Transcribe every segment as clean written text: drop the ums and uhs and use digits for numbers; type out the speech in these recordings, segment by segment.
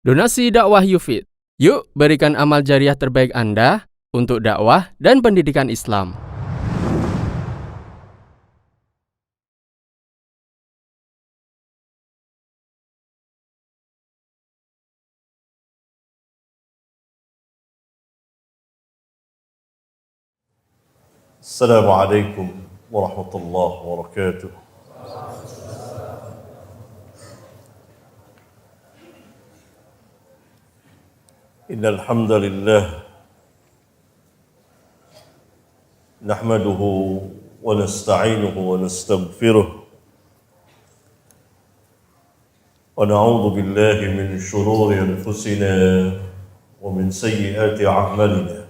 Donasi dakwah Yufid. Yuk berikan amal jariah terbaik Anda untuk dakwah dan pendidikan Islam. Assalamualaikum warahmatullahi wabarakatuh. Innal hamdalillah nahmaduhu wa nasta'inuhu wa nastaghfiruh wa na'udzu billahi min shururi anfusina wa min sayyiati a'malina.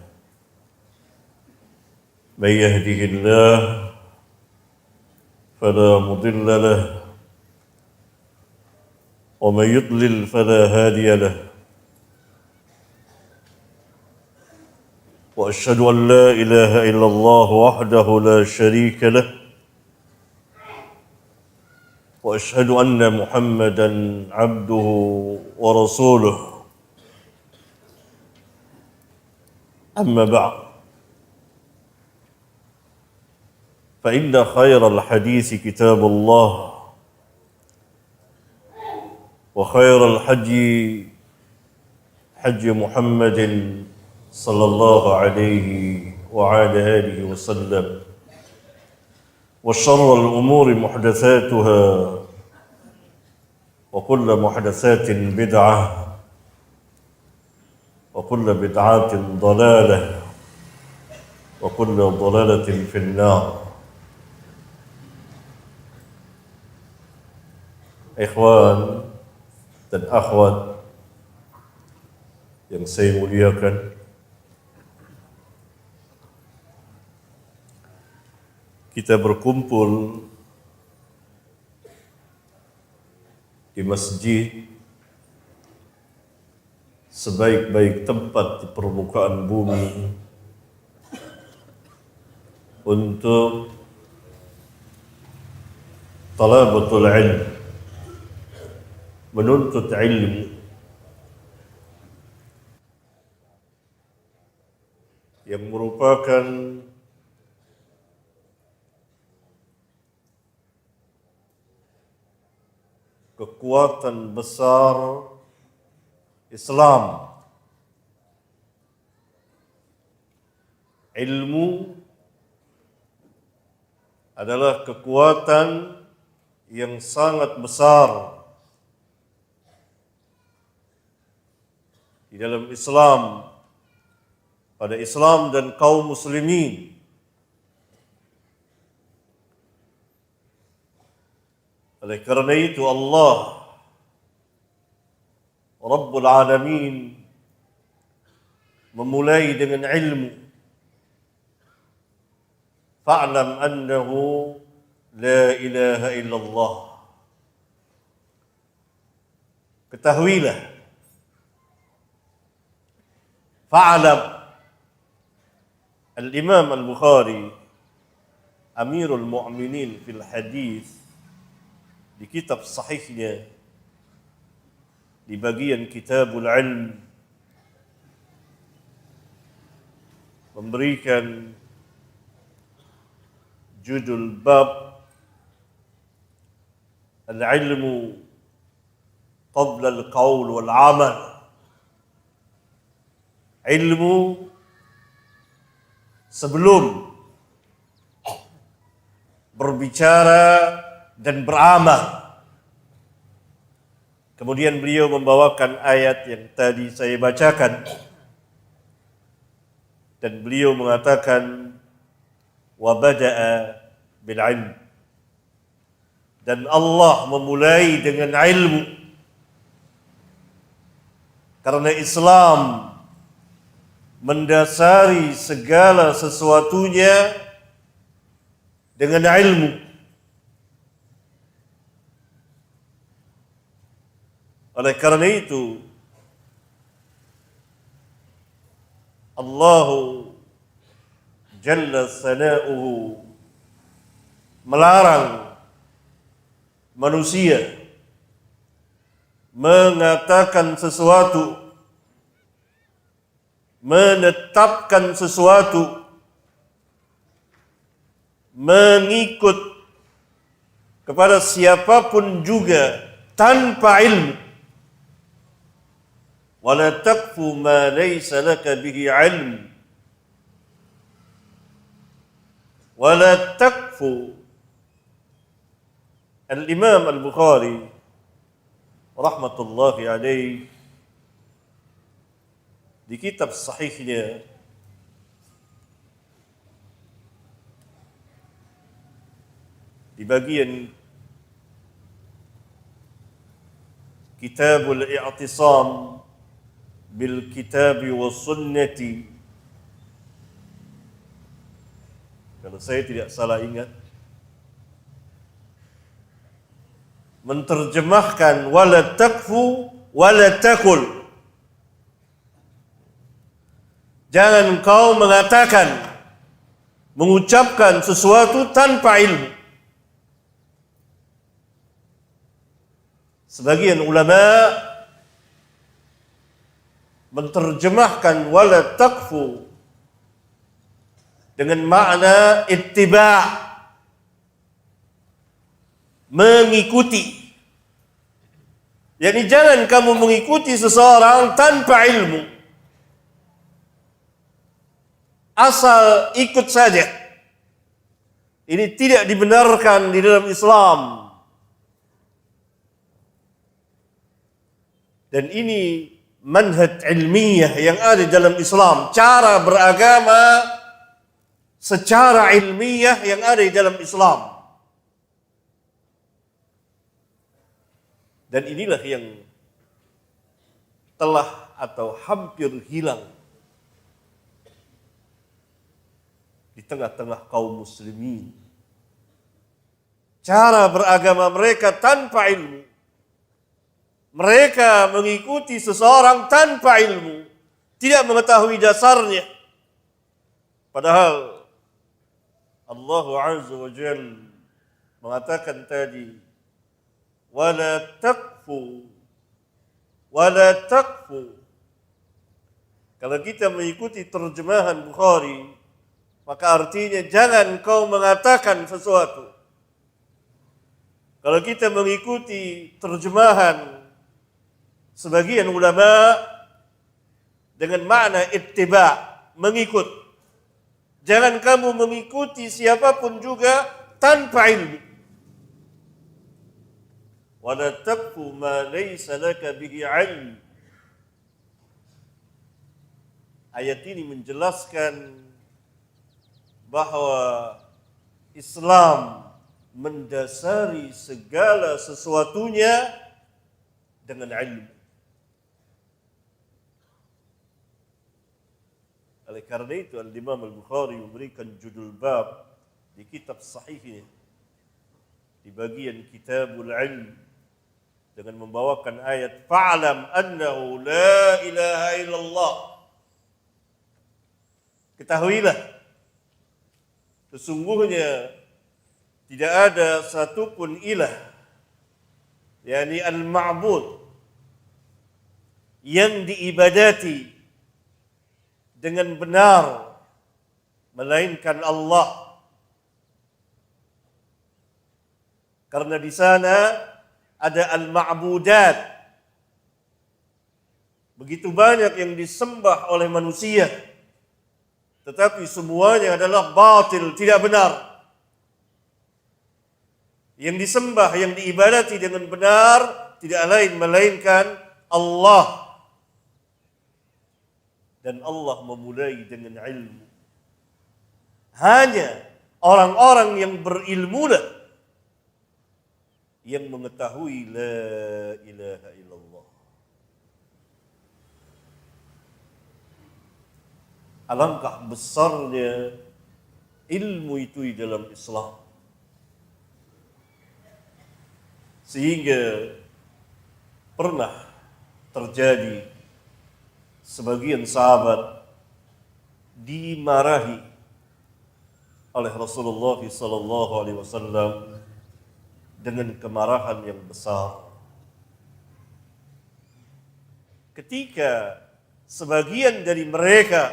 من يهده الله فلا مضل له ومن يضلل فلا هادي له وأشهد أن لا إله إلا الله وحده لا شريك له وأشهد أن محمدا عبده ورسوله أما بعد فإن خير الحديث كتاب الله وخير الحج حج محمد صلى الله عليه وعلى آله وسلم وشر الأمور محدثاتها وكل محدثات بدعة وكل بدعة ضلالة وكل ضلالة في النار. Ikhwan dan akhwat yang saya muliakan, kita berkumpul di masjid, sebaik-baik tempat di permukaan bumi, untuk talabatul ilm, menuntut ilmu, yang merupakan kekuatan besar Islam. Ilmu adalah kekuatan yang sangat besar di dalam Islam, pada Islam dan kaum muslimin. Oleh karena itu Allah Rabbul Alamin memulai dengan ilmu. Fa'lam annahu la ilaha illallah. Ketahuilah, fa'lam. Al-Imam Al-Bukhari, Amirul Mu'minin fil Hadis, di kitab sahihnya, di bagian Kitabul Ilm, memberikan judul bab Al-Ilmu qabla al-qawl wal-amal. Ilmu sebelum berbicara dan beramal. Kemudian beliau membawakan ayat yang tadi saya bacakan, dan beliau mengatakan wa bada'a bil ilm, dan Allah memulai dengan ilmu, karena Islam mendasari segala sesuatunya dengan ilmu. Oleh karena itu Allah Jalla Sana'uhu melarang manusia mengatakan sesuatu, menetapkan sesuatu, mengikut kepada siapapun juga tanpa ilmu. Wala taqfu ma laysa laka bihi ilm. Wala taqfu. Al-Imam Al-Bukhari rahmatullahi alaih di kitab sahihnya di bagian Kitabul I'tisam bil Kitabi was Sunnati, kalau saya tidak salah ingat, menterjemahkan wala takfu wala takul. Jangan kau mengatakan, mengucapkan sesuatu tanpa ilmu. Sebagian ulama menterjemahkan wala takfu dengan makna ittiba', mengikuti. Yani jangan kamu mengikuti seseorang tanpa ilmu, asal ikut saja. Ini tidak dibenarkan di dalam Islam. Dan ini manhaj ilmiah yang ada dalam Islam, cara beragama secara ilmiah yang ada di dalam Islam. Dan inilah yang telah atau hampir hilang di tengah-tengah kaum muslimin. Cara beragama mereka tanpa ilmu. Mereka mengikuti seseorang tanpa ilmu, tidak mengetahui dasarnya. Padahal Allah Azza wa Jalla mengatakan tadi, wala taqfu wala taqfu. Kalau kita mengikuti terjemahan Bukhari, maka artinya jangan kau mengatakan sesuatu. Kalau kita mengikuti terjemahan sebagian ulama dengan makna ittiba', mengikut. Jangan kamu mengikuti siapapun juga tanpa ilmu. Wala taqfu ma laysa laka bihi ilm. Ayat ini menjelaskan bahwa Islam mendasari segala sesuatunya dengan ilmu. Oleh karena itu Al-Imam Al-Bukhari memberikan judul bab di kitab sahihnya di bagian Kitabul Ilm dengan membawakan ayat fa'lam annahu la ilaha illallah. Ketahuilah sesungguhnya tidak ada satupun ilah, yakni al-ma'bud, yang diibadati dengan benar melainkan Allah. Karena di sana ada al-ma'budat, begitu banyak yang disembah oleh manusia, tetapi semuanya adalah batil, tidak benar. Yang disembah, yang diibadati dengan benar tidak lain melainkan Allah. Dan Allah memulai dengan ilmu. Hanya orang-orang yang berilmu lah yang mengetahui la ilaha illallah. Alangkah besarnya ilmu itu di dalam Islam. Sehingga pernah terjadi sebagian sahabat dimarahi oleh Rasulullah SAW dengan kemarahan yang besar. ketika sebagian dari mereka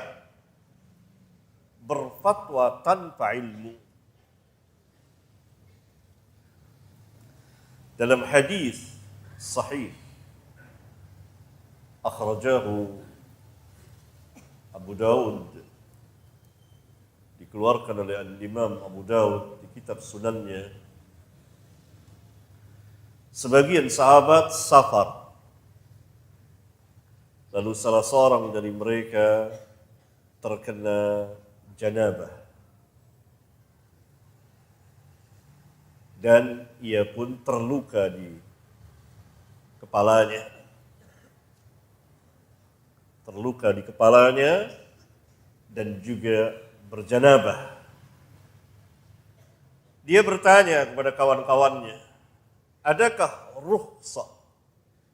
berfatwa tanpa ilmu. Dalam hadis sahih akhrajahu Abu Dawud, dikeluarkan oleh Imam Abu Dawud di kitab sunannya, sebagian sahabat safar, lalu salah seorang dari mereka terkena janabah dan ia pun terluka di kepalanya. Dan juga berjanabah. Dia bertanya kepada kawan-kawannya, adakah rukhsah,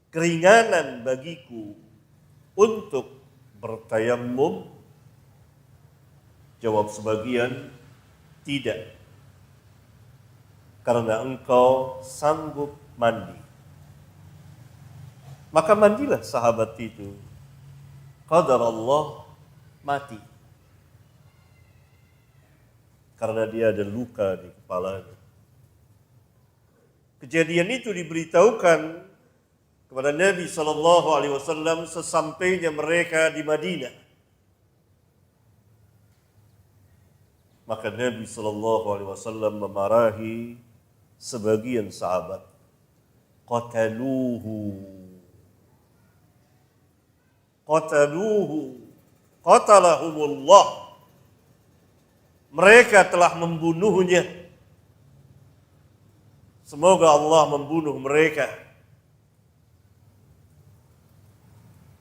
keringanan bagiku untuk bertayammum? Jawab sebagian, tidak, karena engkau sanggup mandi. Maka mandilah sahabat itu. Qadar Allah, mati. Karena dia ada luka di kepalanya. Kejadian itu diberitahukan kepada Nabi SAW sesampainya mereka di Madinah. Maka Nabi SAW memarahi sebagian sahabat. Qataluhu, qatalahumullah. Mereka telah membunuhnya. Semoga Allah membunuh mereka.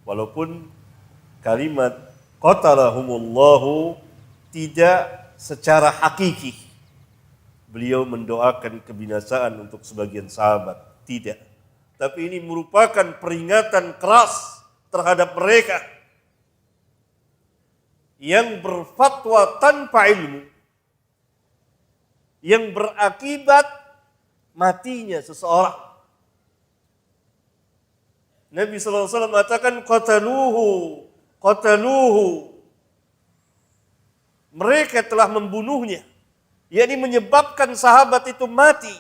Walaupun kalimat qatalahumullahu tidak secara hakiki beliau mendoakan kebinasaan untuk sebagian sahabat, tidak. Tapi ini merupakan peringatan keras terhadap mereka yang berfatwa tanpa ilmu, yang berakibat matinya seseorang. Nabi SAW mengatakan qataluhu. Mereka telah membunuhnya, yakni menyebabkan sahabat itu mati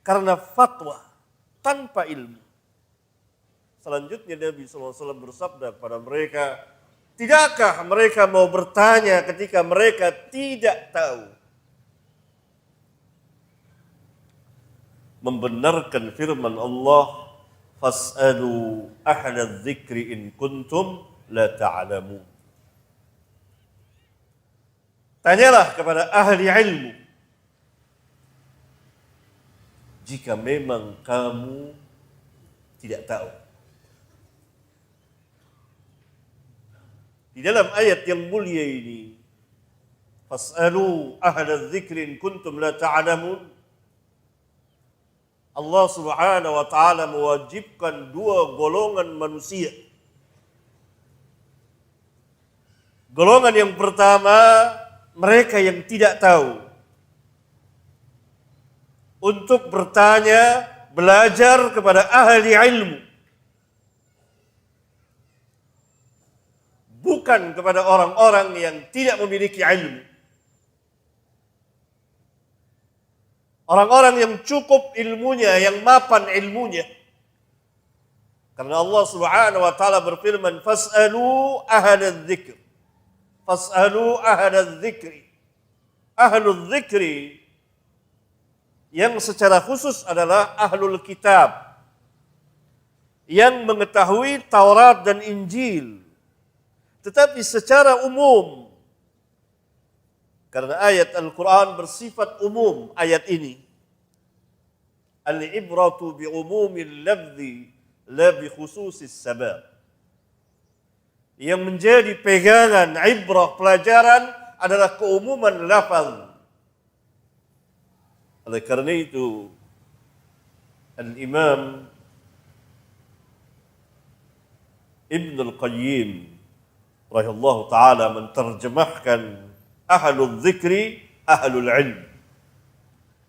karena fatwa tanpa ilmu. Selanjutnya Nabi SAW bersabda kepada mereka, tidakkah mereka mau bertanya ketika mereka tidak tahu? Membenarkan firman Allah, fas'alu ahla dzikri in kuntum la ta'lamun. Tanyalah kepada ahli ilmu jika memang kamu tidak tahu. Di dalam ayat yang mulia ini, fas'alu ahla dzikri in kuntum la ta'lamun, Allah Subhanahu wa taala mewajibkan dua golongan manusia. Golongan yang pertama, mereka yang tidak tahu, untuk bertanya, belajar kepada ahli ilmu, bukan kepada orang-orang yang tidak memiliki ilmu. Orang-orang yang cukup ilmunya, yang mapan ilmunya. Karena Allah Subhanahu wa taala berfirman, fas'alu ahla dzikr. Fas'alu ahla dzikri. Ahlul dzikri yang secara khusus adalah ahlul kitab, yang mengetahui Taurat dan Injil. Tetapi secara umum, karena ayat Al-Quran bersifat umum, ayat ini. Al-ibratu bi'umumil lafzi la bi khususis sabab. Yang menjadi pegangan, ibrah, pelajaran adalah keumuman lafaz. Oleh karena itu, Al-Imam Ibn Al-Qayyim rahimahullah ta'ala menterjemahkan ahlul dzikri, ahlul ilm.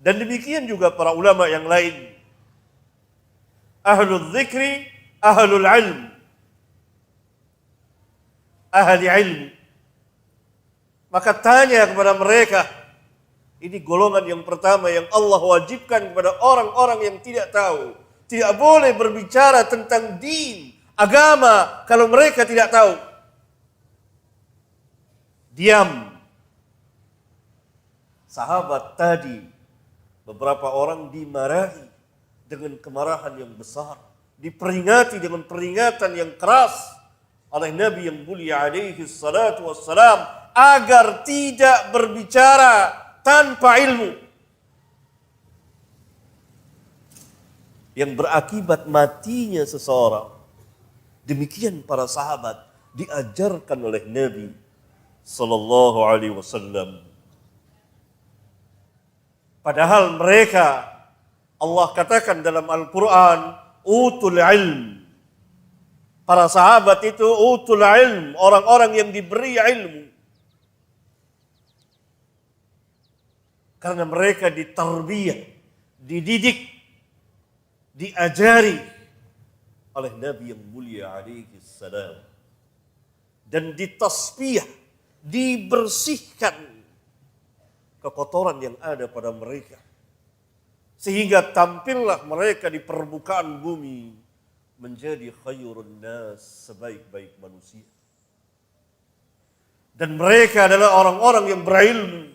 Dan demikian juga para ulama yang lain. Ahlul dzikri, ahlul ilm. ahli ilmu. Maka tanya kepada mereka, ini golongan yang pertama yang Allah wajibkan kepada orang-orang yang tidak tahu. Tidak boleh berbicara tentang din, agama, kalau mereka tidak tahu. Diam. Sahabat tadi, beberapa orang dimarahi dengan kemarahan yang besar. Diperingati dengan peringatan yang keras oleh Nabi yang mulia alaihi salatu wassalam, agar tidak berbicara tanpa ilmu. Yang berakibat matinya seseorang. Demikian para sahabat diajarkan oleh Nabi sallallahu alaihi wasallam. Padahal mereka, Allah katakan dalam Al-Quran, utul ilm. Para sahabat itu utul ilm, orang-orang yang diberi ilmu. Karena mereka ditarbiyah, dididik, diajari oleh Nabi yang mulia alaihi salam. Dan ditasbiyah, dibersihkan kekotoran yang ada pada mereka. Sehingga tampillah mereka di permukaan bumi menjadi khairun nas, sebaik-baik manusia. Dan mereka adalah orang-orang yang berilmu.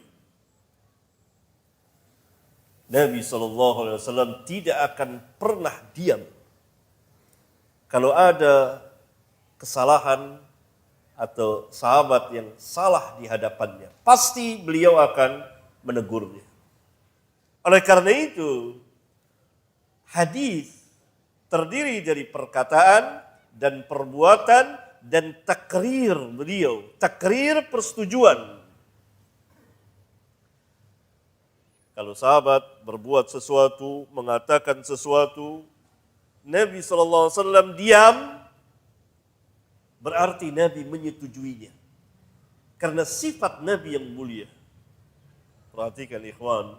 Nabi SAW tidak akan pernah diam kalau ada kesalahan atau sahabat yang salah di hadapannya. Pasti beliau akan menegurnya. Oleh karena itu, hadis terdiri dari perkataan dan perbuatan dan takrir beliau, takrir persetujuan. Kalau sahabat berbuat sesuatu, mengatakan sesuatu, Nabi SAW diam, berarti Nabi menyetujuinya. Karena sifat Nabi yang mulia. Perhatikan ikhwan,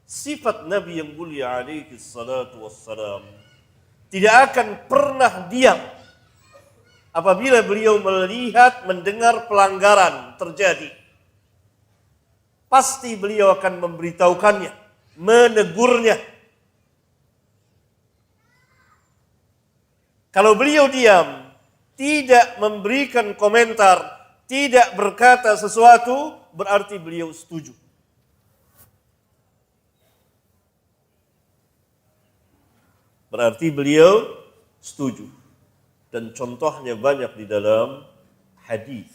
sifat Nabi yang mulia alaihi salatu wassalam tidak akan pernah diam apabila beliau melihat, mendengar pelanggaran terjadi. Pasti beliau akan memberitahukannya, menegurnya. Kalau beliau diam, tidak memberikan komentar, tidak berkata sesuatu, berarti beliau setuju. Berarti beliau setuju. Dan contohnya banyak di dalam hadis.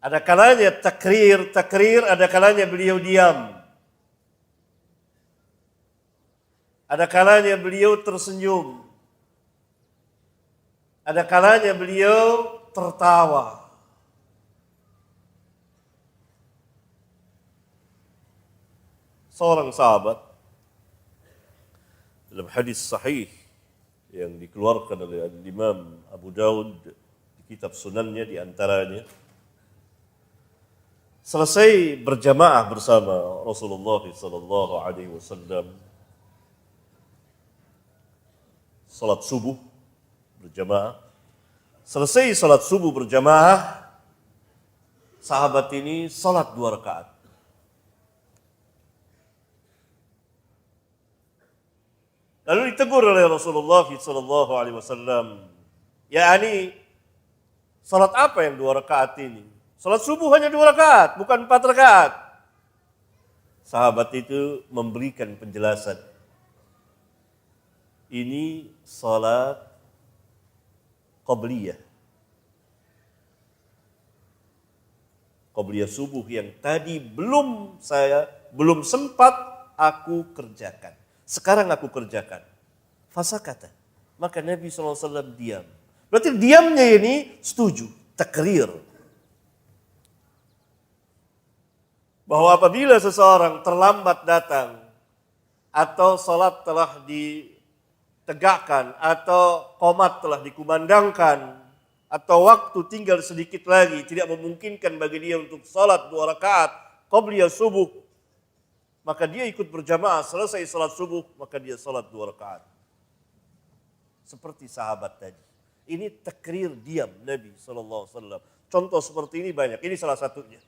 Ada kalanya takrir, ada kalanya beliau diam. Ada kalanya beliau tersenyum. Ada kalanya beliau tertawa. Seorang sahabat dalam hadis sahih yang dikeluarkan oleh Imam Abu Daud di kitab sunannya di antaranya, selesai berjamaah bersama Rasulullah SAW, salat subuh berjamaah. Selesai salat subuh berjamaah, sahabat ini salat 2 rakaat. Lalu ditegur oleh Rasulullah SAW. yakni salat apa yang 2 rakaat ini? Salat subuh hanya 2 rakaat, bukan 4 rakaat. Sahabat itu memberikan penjelasan. Ini salat qabliyah. Qabliyah subuh yang tadi belum sempat aku kerjakan. Sekarang aku kerjakan. Fasakata. Maka Nabi SAW diam. Berarti diamnya ini setuju. Takrir. Bahwa apabila seseorang terlambat datang. Atau salat telah ditegakkan. Atau qomat telah dikumandangkan. Atau waktu tinggal sedikit lagi. Tidak memungkinkan bagi dia untuk salat 2 rakaat. Qabliyah subuh. Maka dia ikut berjamaah, selesai salat subuh, maka dia salat 2 rakaat. Seperti sahabat tadi. Ini takrir diam Nabi SAW. Contoh seperti ini banyak, ini salah satunya.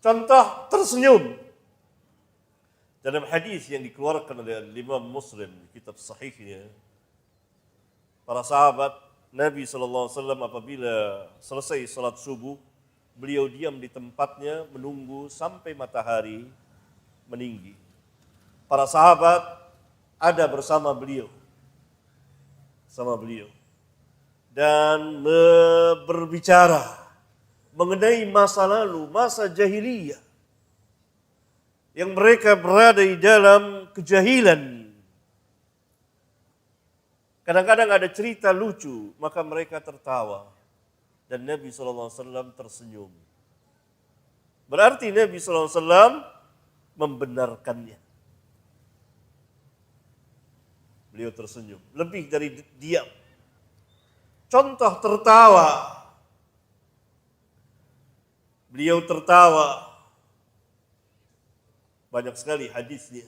Contoh tersenyum. Dalam hadis yang dikeluarkan oleh Imam Muslim di kitab sahihnya, para sahabat Nabi SAW apabila selesai salat subuh, beliau diam di tempatnya menunggu sampai matahari meninggi. Para sahabat ada bersama beliau. Dan berbicara mengenai masa lalu, masa jahiliyah. Yang mereka berada di dalam kejahilan. Kadang-kadang ada cerita lucu, maka mereka tertawa. Dan Nabi SAW tersenyum. Berarti Nabi SAW membenarkannya. Beliau tersenyum, lebih dari diam. Contoh tertawa. Beliau tertawa. Banyak sekali hadisnya.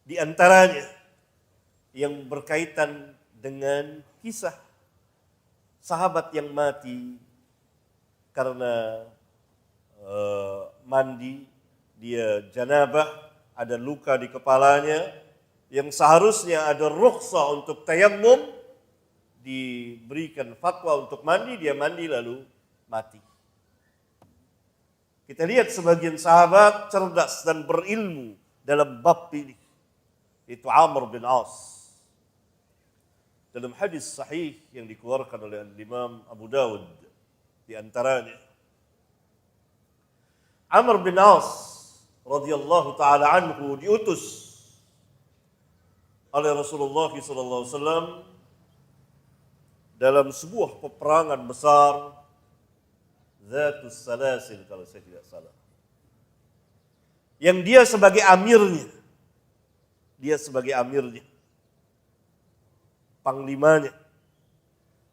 Di antaranya yang berkaitan dengan kisah sahabat yang mati karena mandi, dia janabah, ada luka di kepalanya, yang seharusnya ada rukhsah untuk tayammum, diberikan fatwa untuk mandi, dia mandi lalu mati. Kita lihat sebagian sahabat cerdas dan berilmu dalam bab ini. Itu Amr bin As. Dalam hadis sahih yang dikeluarkan oleh Imam Abu Dawud, di antaranya Amr bin As radhiyallahu taala anhu diutus oleh Rasulullah SAW dalam sebuah peperangan besar, Zatus Salasil kalau saya tidak salah. Yang dia sebagai amirnya, panglimanya.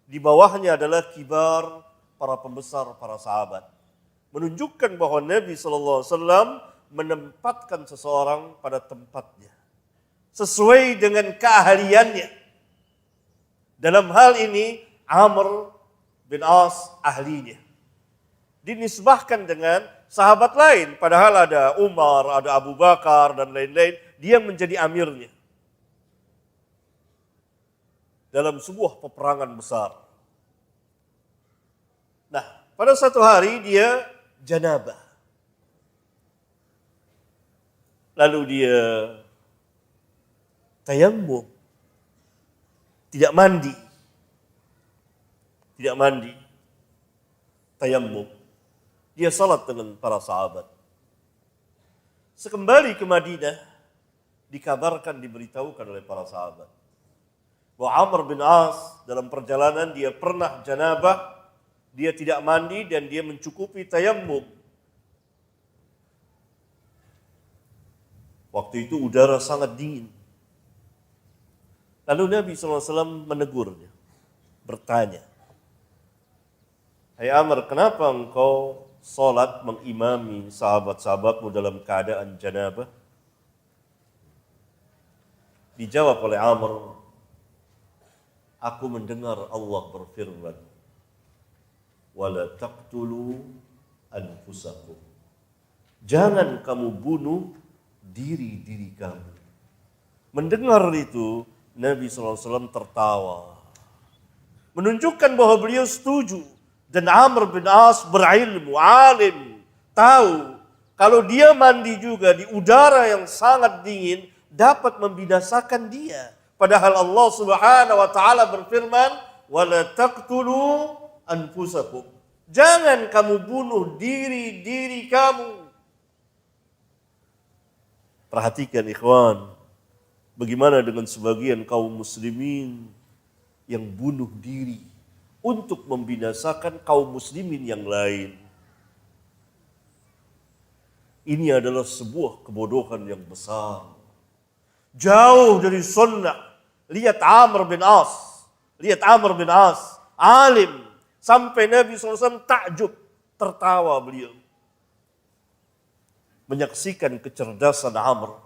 Di bawahnya adalah kibar para pembesar, para sahabat. Menunjukkan bahwa Nabi SAW menempatkan seseorang pada tempatnya. Sesuai dengan keahliannya. Dalam hal ini, Amr bin As ahlinya. Dinisbahkan dengan sahabat lain. Padahal ada Umar, ada Abu Bakar, dan lain-lain. Dia menjadi amirnya. Dalam sebuah peperangan besar. Nah, pada satu hari dia janabah. Lalu dia tayammum. Tidak mandi. Tayammum. Dia salat dengan para sahabat. Sekembali ke Madinah, dikabarkan, diberitahukan oleh para sahabat bahwa Amr bin As dalam perjalanan dia pernah janabah, dia tidak mandi dan dia mencukupi tayammum. Waktu itu udara sangat dingin. Lalu Nabi SAW menegurnya, bertanya, "Hai Amr, kenapa engkau salat mengimami sahabat-sahabatmu dalam keadaan janabah?" Dijawab oleh Amr, "Aku mendengar Allah berfirman, wala taqtulu anfusakum." Jangan kamu bunuh diri-diri kamu. Mendengar itu, Nabi SAW tertawa. Menunjukkan bahwa beliau setuju. Dan Amr bin As berilmu, alim, tahu kalau dia mandi juga di udara yang sangat dingin dapat membinasakan dia. Padahal Allah Subhanahu wa taala berfirman, "Wala taqtulu anfusakum." Jangan kamu bunuh diri-diri kamu. Perhatikan ikhwan, bagaimana dengan sebagian kaum muslimin yang bunuh diri untuk membinasakan kaum muslimin yang lain. Ini adalah sebuah kebodohan yang besar. Jauh dari sunnah. Lihat Amr bin As, alim. Sampai Nabi SAW takjub, tertawa beliau. Menyaksikan kecerdasan Amr.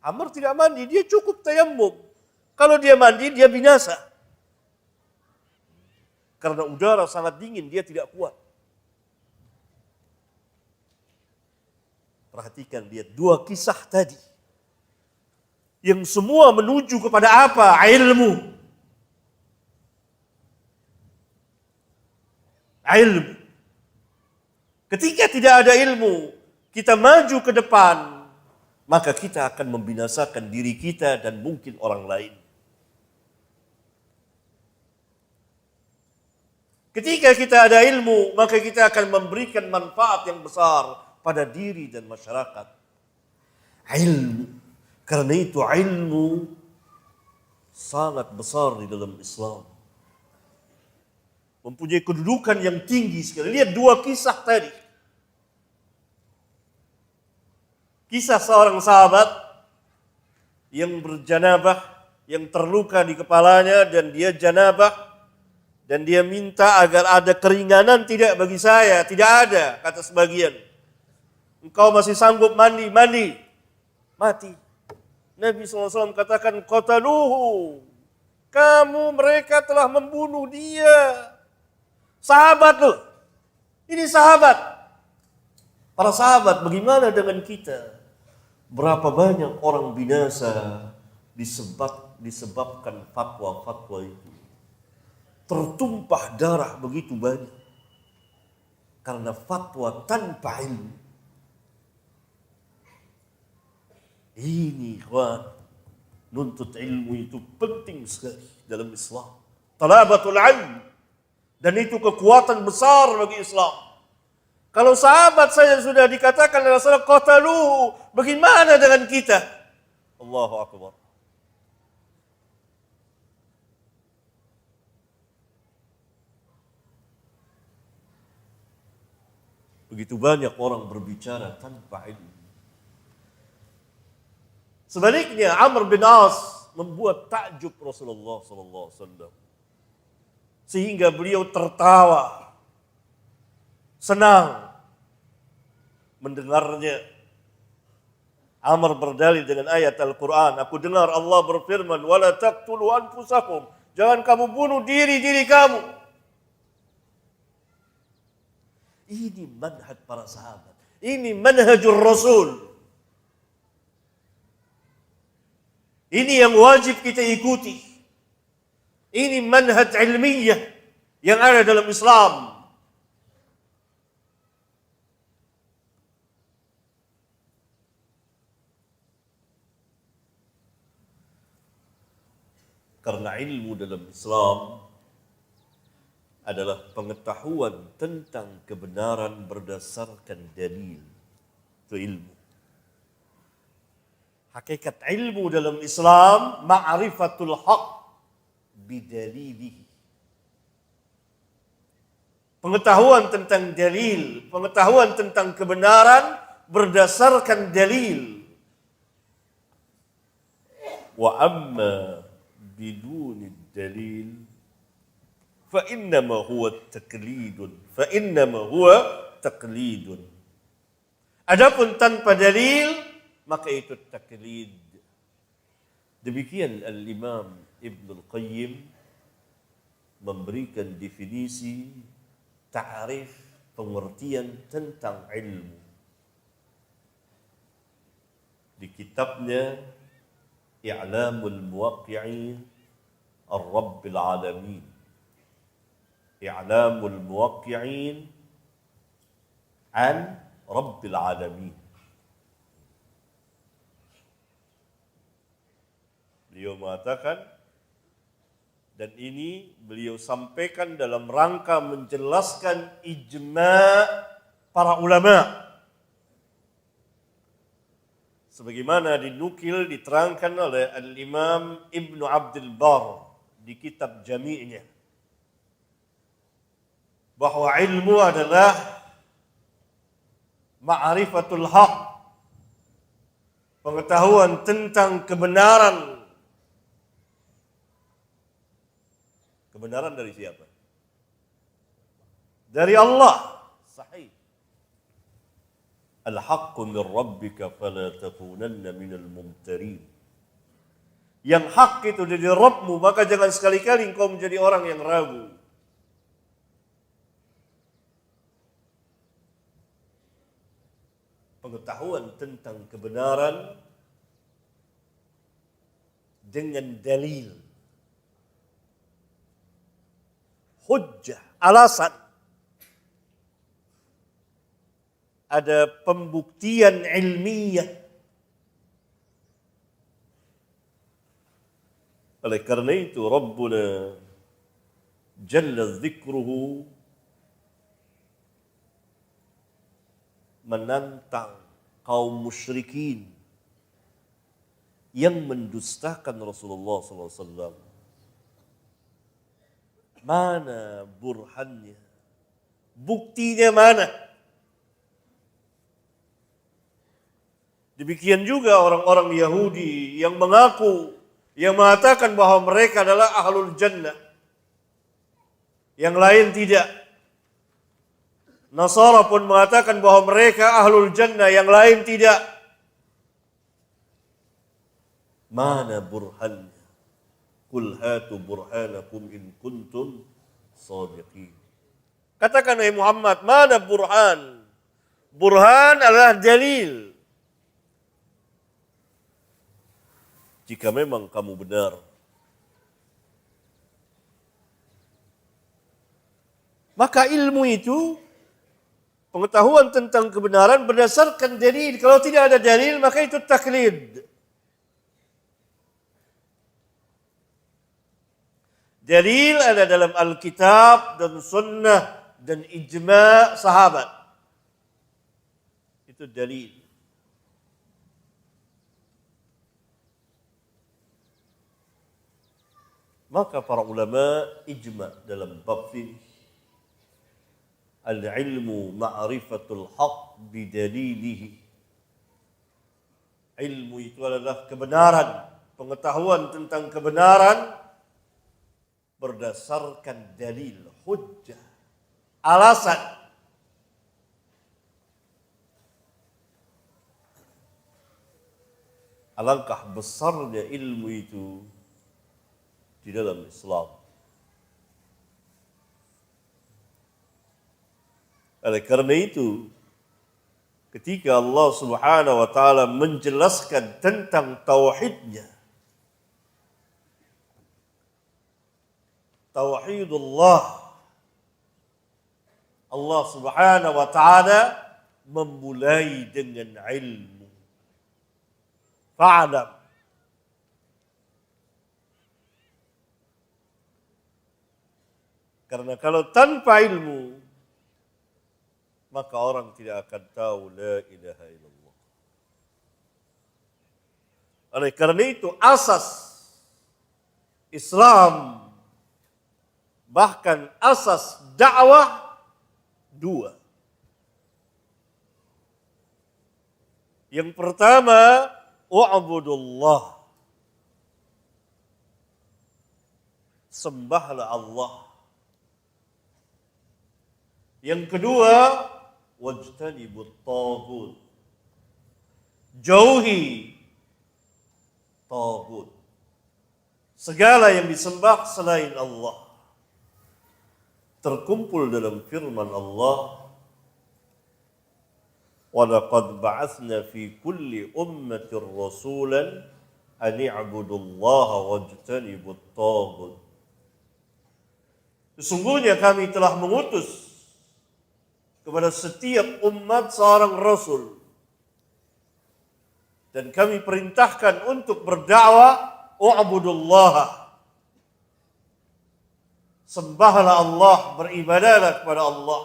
Amr tidak mandi, dia cukup tayammum. Kalau dia mandi, dia binasa. Karena udara sangat dingin, dia tidak kuat. Perhatikan, lihat dua kisah tadi. Yang semua menuju kepada apa? Ilmu. Ilmu. Ketika tidak ada ilmu, kita maju ke depan, maka kita akan membinasakan diri kita dan mungkin orang lain. Ketika kita ada ilmu, maka kita akan memberikan manfaat yang besar pada diri dan masyarakat. Ilmu. Karena itu ilmu sangat besar di dalam Islam. Mempunyai kedudukan yang tinggi sekali. Lihat dua kisah tadi. Kisah seorang sahabat yang berjanabah, yang terluka di kepalanya dan dia janabah. Dan dia minta agar ada keringanan, tidak bagi saya, tidak ada, kata sebagian. Engkau masih sanggup mandi, mati. Nabi SAW katakan, qataluhu, mereka telah membunuh dia. Sahabat loh, ini sahabat. Para sahabat, bagaimana dengan kita? Berapa banyak orang binasa disebabkan fatwa-fatwa itu. Tertumpah darah begitu banyak karena fatwa tanpa ilmu. Ini nuntut ilmu itu penting sekali dalam Islam. Talabatul ilm, dan itu kekuatan besar bagi Islam. Kalau sahabat saya sudah dikatakan oleh Rasulullah qataluhu, bagaimana dengan kita? Allahu Akbar. Begitu banyak orang berbicara tanpa ilmu. Sebaliknya Amr bin As membuat takjub Rasulullah SAW. Sehingga beliau tertawa, senang mendengarnya. Amr berdalil dengan ayat Al-Quran. Aku dengar Allah berfirman, wala taqtulu anfusakum. Jangan kamu bunuh diri kamu. Ini manhaj para sahabat. Ini manhajur Rasul. Ini yang wajib kita ikuti. Ini manhaj ilmiah yang ada dalam Islam. Karena ilmu dalam Islam adalah pengetahuan tentang kebenaran berdasarkan dalil. Itu ilmu. Hakikat ilmu dalam Islam, ma'rifatul haq bidalilihi. Pengetahuan tentang dalil, pengetahuan tentang kebenaran berdasarkan dalil. Wa amma biduni dalil فإنما هو تقليد. Adapun tanpa dalil maka itu taklid. Demikian Al-Imam Ibn Al-Qayyim memberikan definisi, ta'rif, pengertian tentang ilmu di kitabnya I'lamul Muwaqqi'in Ar-Rabbil Alamin. I'lamul Muwaqqi'in an Rabbil Alamin. Beliau mengatakan, dan ini beliau sampaikan dalam rangka menjelaskan ijma' para ulama. Sebagaimana dinukil, diterangkan oleh Al-Imam Ibn Abdul Bar di kitab Jami'nya. Bahwa ilmu adalah ma'rifatul haq, pengetahuan tentang kebenaran. Kebenaran dari siapa? Dari Allah. Sahih. Al-haqqu min rabbika fala takunanna minal mumtarin. yang hak itu dari Rabbmu, maka jangan sekali-kali engkau menjadi orang yang ragu. Pengetahuan tentang kebenaran dengan dalil, hujjah, alasan, ada pembuktian ilmiah. Oleh karena itu Rabbuna Jalla Dzikruhu menantang kaum musyrikin yang mendustakan Rasulullah SAW. Mana burhannya? Buktinya mana? Demikian juga orang-orang Yahudi yang mengaku, yang mengatakan bahwa mereka adalah ahlul jannah. Yang lain tidak. Nasara pun mengatakan bahwa mereka ahlul jannah, yang lain tidak. Mana burhannya? Qul hatu burhanakum in kuntum shadiqin. Katakan wahai Muhammad, mana burhan? Burhan adalah dalil. Jika memang kamu benar. Maka ilmu itu, pengetahuan tentang kebenaran berdasarkan dalil. Kalau tidak ada dalil, maka itu taklid. Dalil ada dalam Alkitab dan Sunnah dan ijma' sahabat. Itu dalil. Maka para ulama ijma' dalam bab ini. Al-ilmu ma'rifatul haq bidalilihi. Ilmu itu adalah kebenaran, pengetahuan tentang kebenaran berdasarkan dalil, hujjah, alasan. Alangkah besarnya ilmu itu di dalam Islam. Oleh karena itu, ketika Allah Subhanahu wa taala menjelaskan tentang tauhidnya, tauhidullah, Allah Subhanahu wa taala memulai dengan ilmu. Fa'lam. Karena kalau tanpa ilmu, maka orang tidak akan tahu la ilaha illallah. Oleh karena itu asas Islam, bahkan asas dakwah dua. Yang pertama, wa'budullah. Sembahlah Allah. Yang kedua, wajtanibut taghut. Jauhi taghut. Segala yang disembah selain Allah. Terkumpul dalam firman Allah, وَلَقَدْ بَعَثْنَا فِي كُلِّ أُمَّةٍ رَسُولًا أَنِ اعْبُدُوا اللَّهَ وَاجْتَنِبُوا الطَّاغُوتَ. Sesungguhnya kami telah mengutus kepada setiap umat seorang rasul, dan kami perintahkan untuk berdakwah, u'budullaha. Sembahlah Allah, beribadahlah kepada Allah,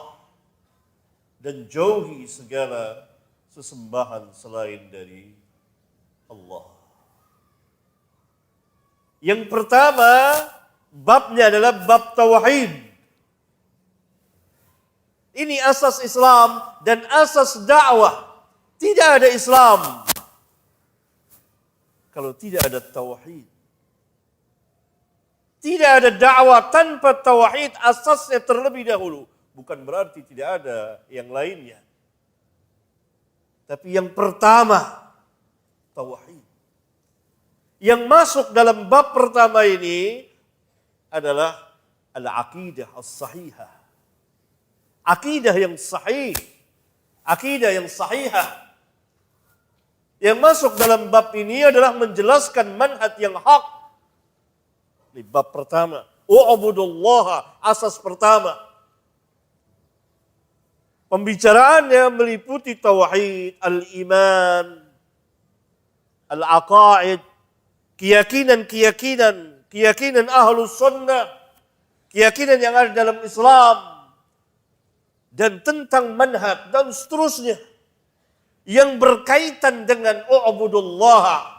dan jauhi segala sesembahan selain dari Allah. Yang pertama, babnya adalah bab tauhid. Ini asas Islam dan asas dakwah. Tidak ada Islam kalau tidak ada tauhid. Tidak ada dakwah tanpa tauhid, asasnya terlebih dahulu. Bukan berarti tidak ada yang lainnya. Tapi yang pertama, tauhid. Yang masuk dalam bab pertama ini adalah al-aqidah as-sahihah. Akidah yang sahih. Akidah yang sahihah. Yang masuk dalam bab ini adalah menjelaskan manhaj yang hak. Ini bab pertama. U'budullaha, asas pertama. Pembicaraannya meliputi tauhid, al-iman, al-aqaid, keyakinan ahlus sunnah, keyakinan yang ada dalam Islam, dan tentang manhaj dan seterusnya yang berkaitan dengan u'budullaha.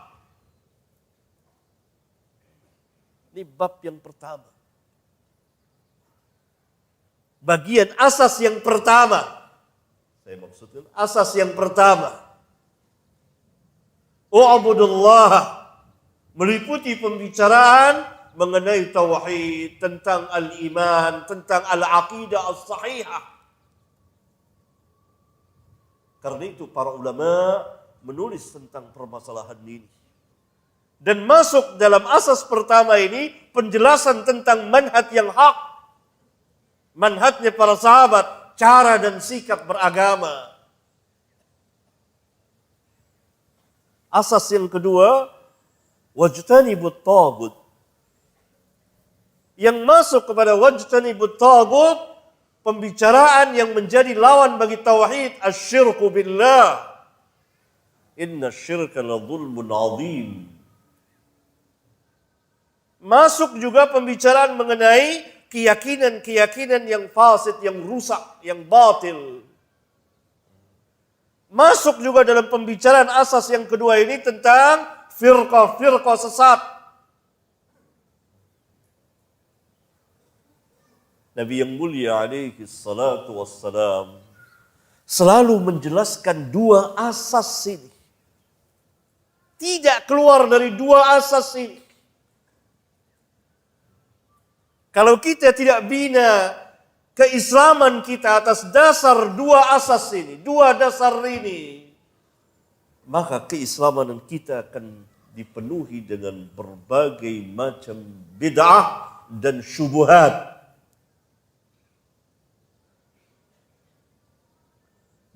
Ini bab yang pertama. Bagian asas yang pertama. Saya maksudkan asas yang pertama. U'budullaha meliputi pembicaraan mengenai tauhid, tentang al-iman, tentang al-aqidah as-sahihah. Karena itu para ulama menulis tentang permasalahan ini. Dan masuk dalam asas pertama ini penjelasan tentang manhaj yang hak. Manhajnya para sahabat, cara dan sikap beragama. Asas yang kedua, wajtanibut taghut. Yang masuk kepada wajtanibut taghut, pembicaraan yang menjadi lawan bagi tauhid, asyirku billah. Inna syirka la zulmun azim. Masuk juga pembicaraan mengenai keyakinan yang fasid, yang rusak, yang batil. Masuk juga dalam pembicaraan asas yang kedua ini tentang firqah sesat. Nabi yang mulia alaihi salatu wassalam selalu menjelaskan dua asas ini. Tidak keluar dari dua asas ini. Kalau kita tidak bina keislaman kita atas dasar dua asas ini, dua dasar ini, maka keislaman kita akan dipenuhi dengan berbagai macam bid'ah dan syubhat.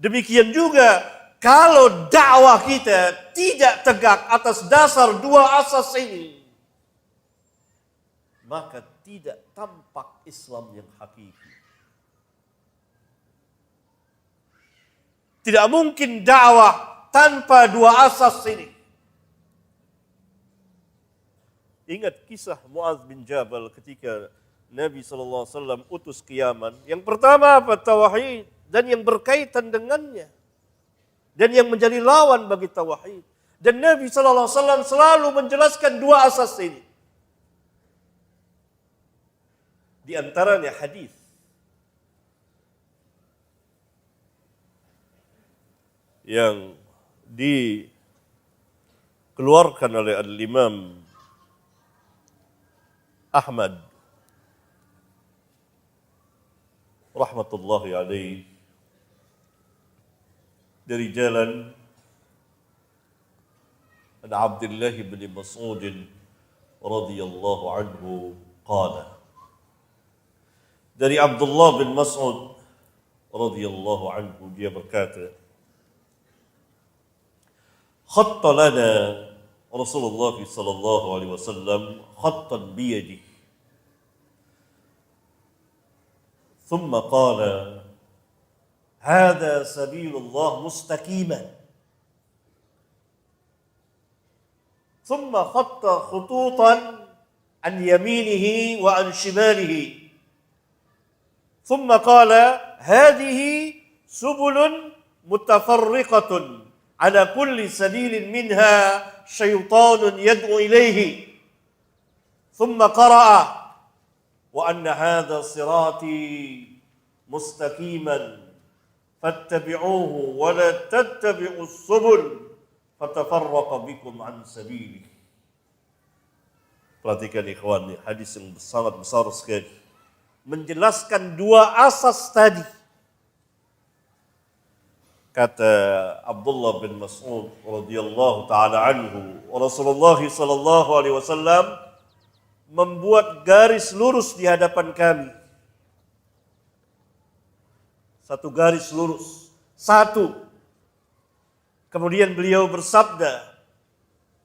Demikian juga kalau dakwah kita tidak tegak atas dasar dua asas ini, maka tidak tampak Islam yang hakiki. Tidak mungkin dakwah tanpa dua asas ini. Ingat kisah Mu'adz bin Jabal ketika Nabi SAW utus ke Yaman. Yang pertama apa? Tauhid. Dan yang berkaitan dengannya. Dan yang menjadi lawan bagi tauhid. Dan Nabi SAW selalu menjelaskan dua asas ini. Di antaranya hadis yang dikeluarkan oleh Al-Imam Ahmad rahmatullahi alaih dari jalan an Abdullah bin Mas'ud radhiyallahu anhu qala. Dari Abdullah bin Mas'ud radhiyallahu anhu dia berkata, khatta lana Rasulullah sallallahu alaihi wasallam khattan bi yadihi. Thumma qala, hadha sabilullah mustaqiman. Thumma khatta khututan an yaminihi wa an shimalihi. ثم قال هذه سبل متفرقة على كل سبيل منها شيطان يدعو إليه ثم قرأ وأن هذا صراطي مستقيما فاتبعوه ولا تتبعوا السبل فتفرق بكم عن سبيله. Perhatikan ikhwan, hadis yang sangat besar sekali. Menjelaskan dua asas tadi. Kata Abdullah bin Mas'ud radhiyallahu taala anhu, Rasulullah sallallahu alaihi wasallam membuat garis lurus di hadapan kami. Satu garis lurus, satu. Kemudian beliau bersabda,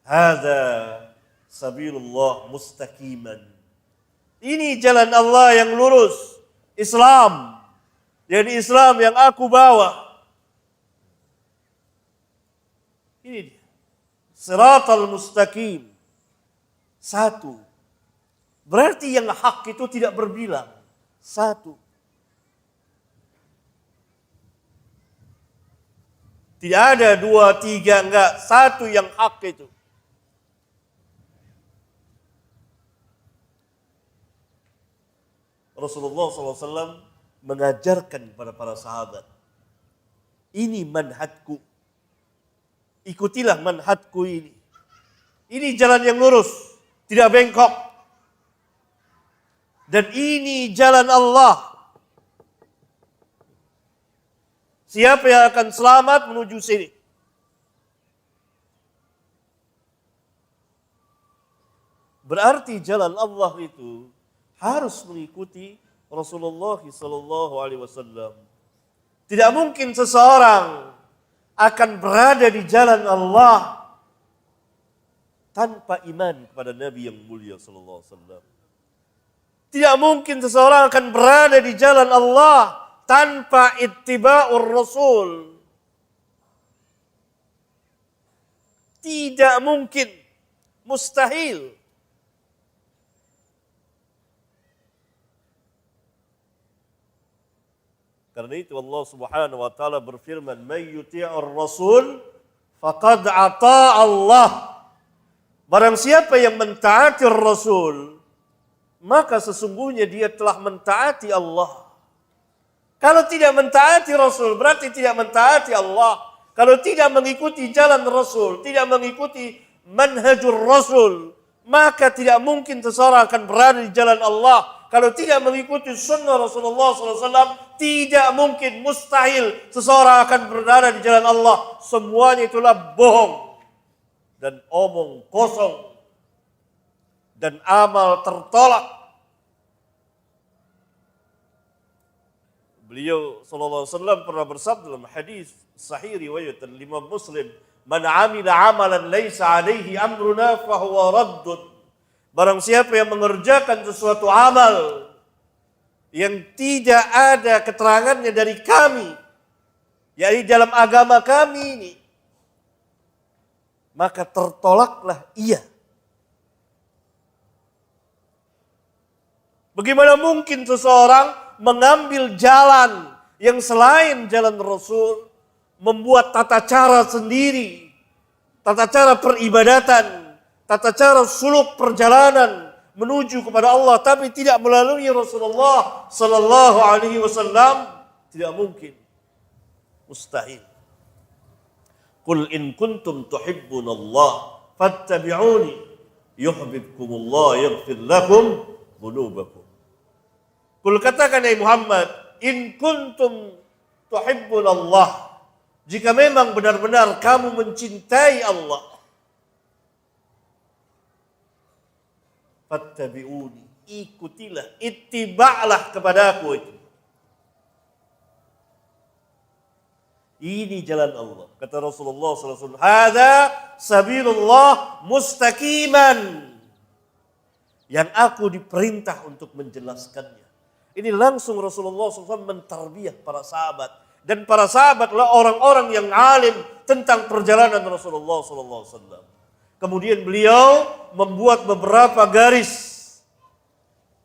"Hadza sabilullah mustaqiman." Ini jalan Allah yang lurus, Islam. Jadi Islam yang aku bawa. Ini dia. Siratal mustaqim. Satu. Berarti yang hak itu tidak berbilang. Satu. Tidak ada dua, tiga, enggak. Satu yang hak itu. Rasulullah SAW mengajarkan kepada para sahabat. Ini manhajku. Ikutilah manhajku ini. Ini jalan yang lurus, tidak bengkok. Dan ini jalan Allah. Siapa yang akan selamat menuju sini? Berarti jalan Allah itu harus mengikuti Rasulullah SAW. Tidak mungkin seseorang akan berada di jalan Allah tanpa iman kepada Nabi yang mulia sallallahu alaihi wasallam. Tidak mungkin seseorang akan berada di jalan Allah tanpa ittiba'ur Rasul. Tidak mungkin, mustahil. Karena itu Allah Subhanahu wa taala berfirman, "May yuti'ur rasul faqad ata Allah." Barang siapa yang mentaati Rasul, maka sesungguhnya dia telah mentaati Allah. Kalau tidak mentaati Rasul, berarti tidak mentaati Allah. Kalau tidak mengikuti jalan Rasul, tidak mengikuti manhajur Rasul, maka tidak mungkin seseorang akan berada di jalan Allah. Kalau tidak mengikuti sunnah Rasulullah SAW, tidak mungkin, mustahil seseorang akan berada di jalan Allah. Semuanya itulah bohong dan omong kosong dan amal tertolak. Beliau SAW pernah bersabda dalam hadis sahih riwayat Imam Muslim, "Man 'amila 'amalan laisa 'alaihi amruna fahuwa raddun." Barang siapa yang mengerjakan sesuatu amal yang tidak ada keterangannya dari kami, yakni dalam agama kami ini, maka tertolaklah ia. Bagaimana mungkin seseorang mengambil jalan yang selain jalan Rasul, membuat tata cara sendiri, tata cara peribadatan, tata cara suluk perjalanan menuju kepada Allah, tapi tidak melalui Rasulullah sallallahu alaihi wasallam? Tidak mungkin, mustahil. Qul in kuntum tuhibbunallah fattabi'uni yuhibbukumullah yaghfir lakum dhunubakum. Qul katakan ya Muhammad, in kuntum tuhibbunallah, jika memang benar-benar kamu mencintai Allah, fattabi'uni, ikutilah, ittiba'lah kepadaku itu. Ini jalan Allah. Kata Rasulullah SAW, "Hadza sabilullah mustaqiman." Yang aku diperintah untuk menjelaskannya. Ini langsung Rasulullah SAW mentarbiyah para sahabat. Dan para sahabatlah orang-orang yang alim tentang perjalanan Rasulullah SAW. Kemudian beliau membuat beberapa garis.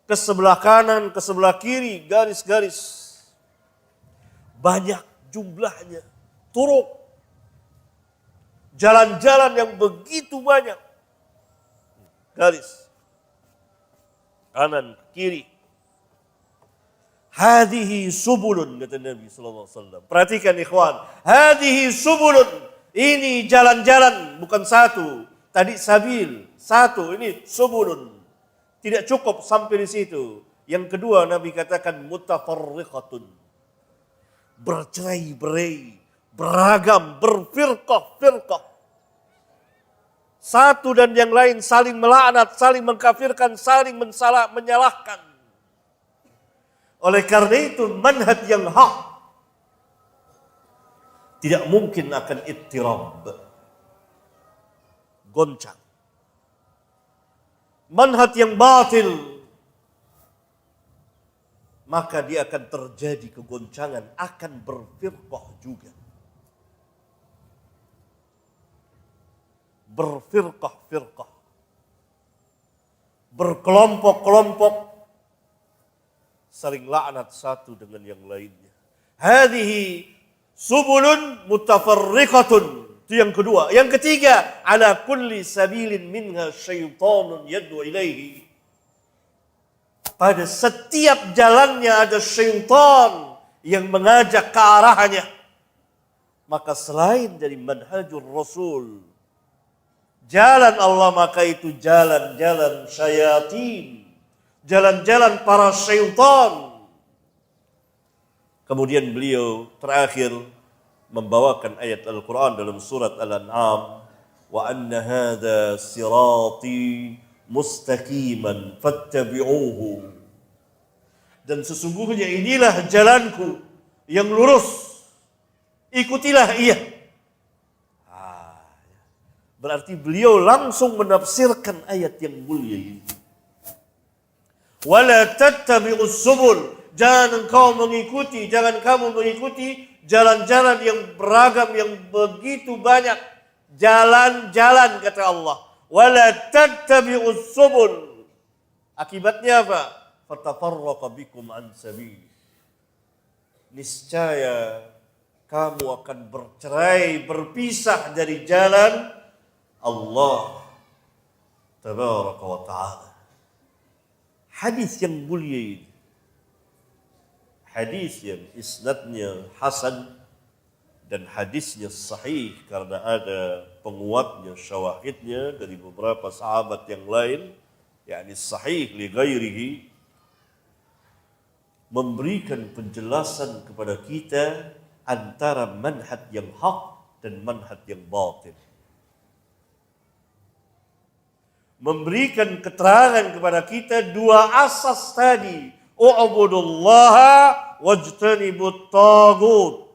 Ke sebelah kanan, ke sebelah kiri, garis-garis. Banyak jumlahnya, turuk, jalan-jalan yang begitu banyak, garis, kanan, kiri. Hadihi subulun, kata Nabi SAW. Perhatikan ikhwan, hadihi subulun, ini jalan-jalan, bukan satu. Tadi sabil, satu, ini subulun. Tidak cukup sampai di situ. Yang kedua Nabi katakan mutafarriqatun, bercerai-berai, beragam, berfirqah-firqah. Satu dan yang lain saling melaknat, saling mengkafirkan, saling menyalahkan. Oleh karena itu manhaj yang hak tidak mungkin akan ittirab, goncang. Manhaj yang batil, maka dia akan terjadi kegoncangan, akan berfirqah juga. Berfirqah-firqah. Berkelompok-kelompok, saling laknat satu dengan yang lainnya. Hadhihi subulun mutafarriqatun. Itu yang kedua. Yang ketiga, ala kulli sabilin minha syaitanun yad'u ilaihi. Pada setiap jalannya ada syaitan yang mengajak ke arahnya. Maka selain dari manhajur Rasul, jalan Allah, maka itu jalan-jalan syayatin, jalan-jalan para syaitan. Kemudian beliau terakhir membawakan ayat Al-Quran dalam surat Al-An'am. Wa anna hadha sirati mustaqiman fattabi'uhu. Dan sesungguhnya inilah jalanku yang lurus, ikutilah ia. Berarti beliau langsung menafsirkan ayat yang mulia ini. Wala tattabi'us subul. Jangan kamu mengikuti jalan-jalan yang beragam, yang begitu banyak. Jalan-jalan, kata Allah. Wala tattabi'us subul. Akibatnya apa? Fatafarraqa bikum an sabil. Niscaya kamu akan bercerai, berpisah dari jalan Allah tabaraka wa ta'ala. Hadis yang mulia ini, hadis yang isnadnya hasan dan hadisnya sahih karena ada penguatnya, syawahidnya dari beberapa sahabat yang lain, yakni sahih li ghairihi, memberikan penjelasan kepada kita antara manhaj yang hak dan manhaj yang batil. Memberikan keterangan kepada kita dua asas tadi. U'budullaha wajtanibut tagut.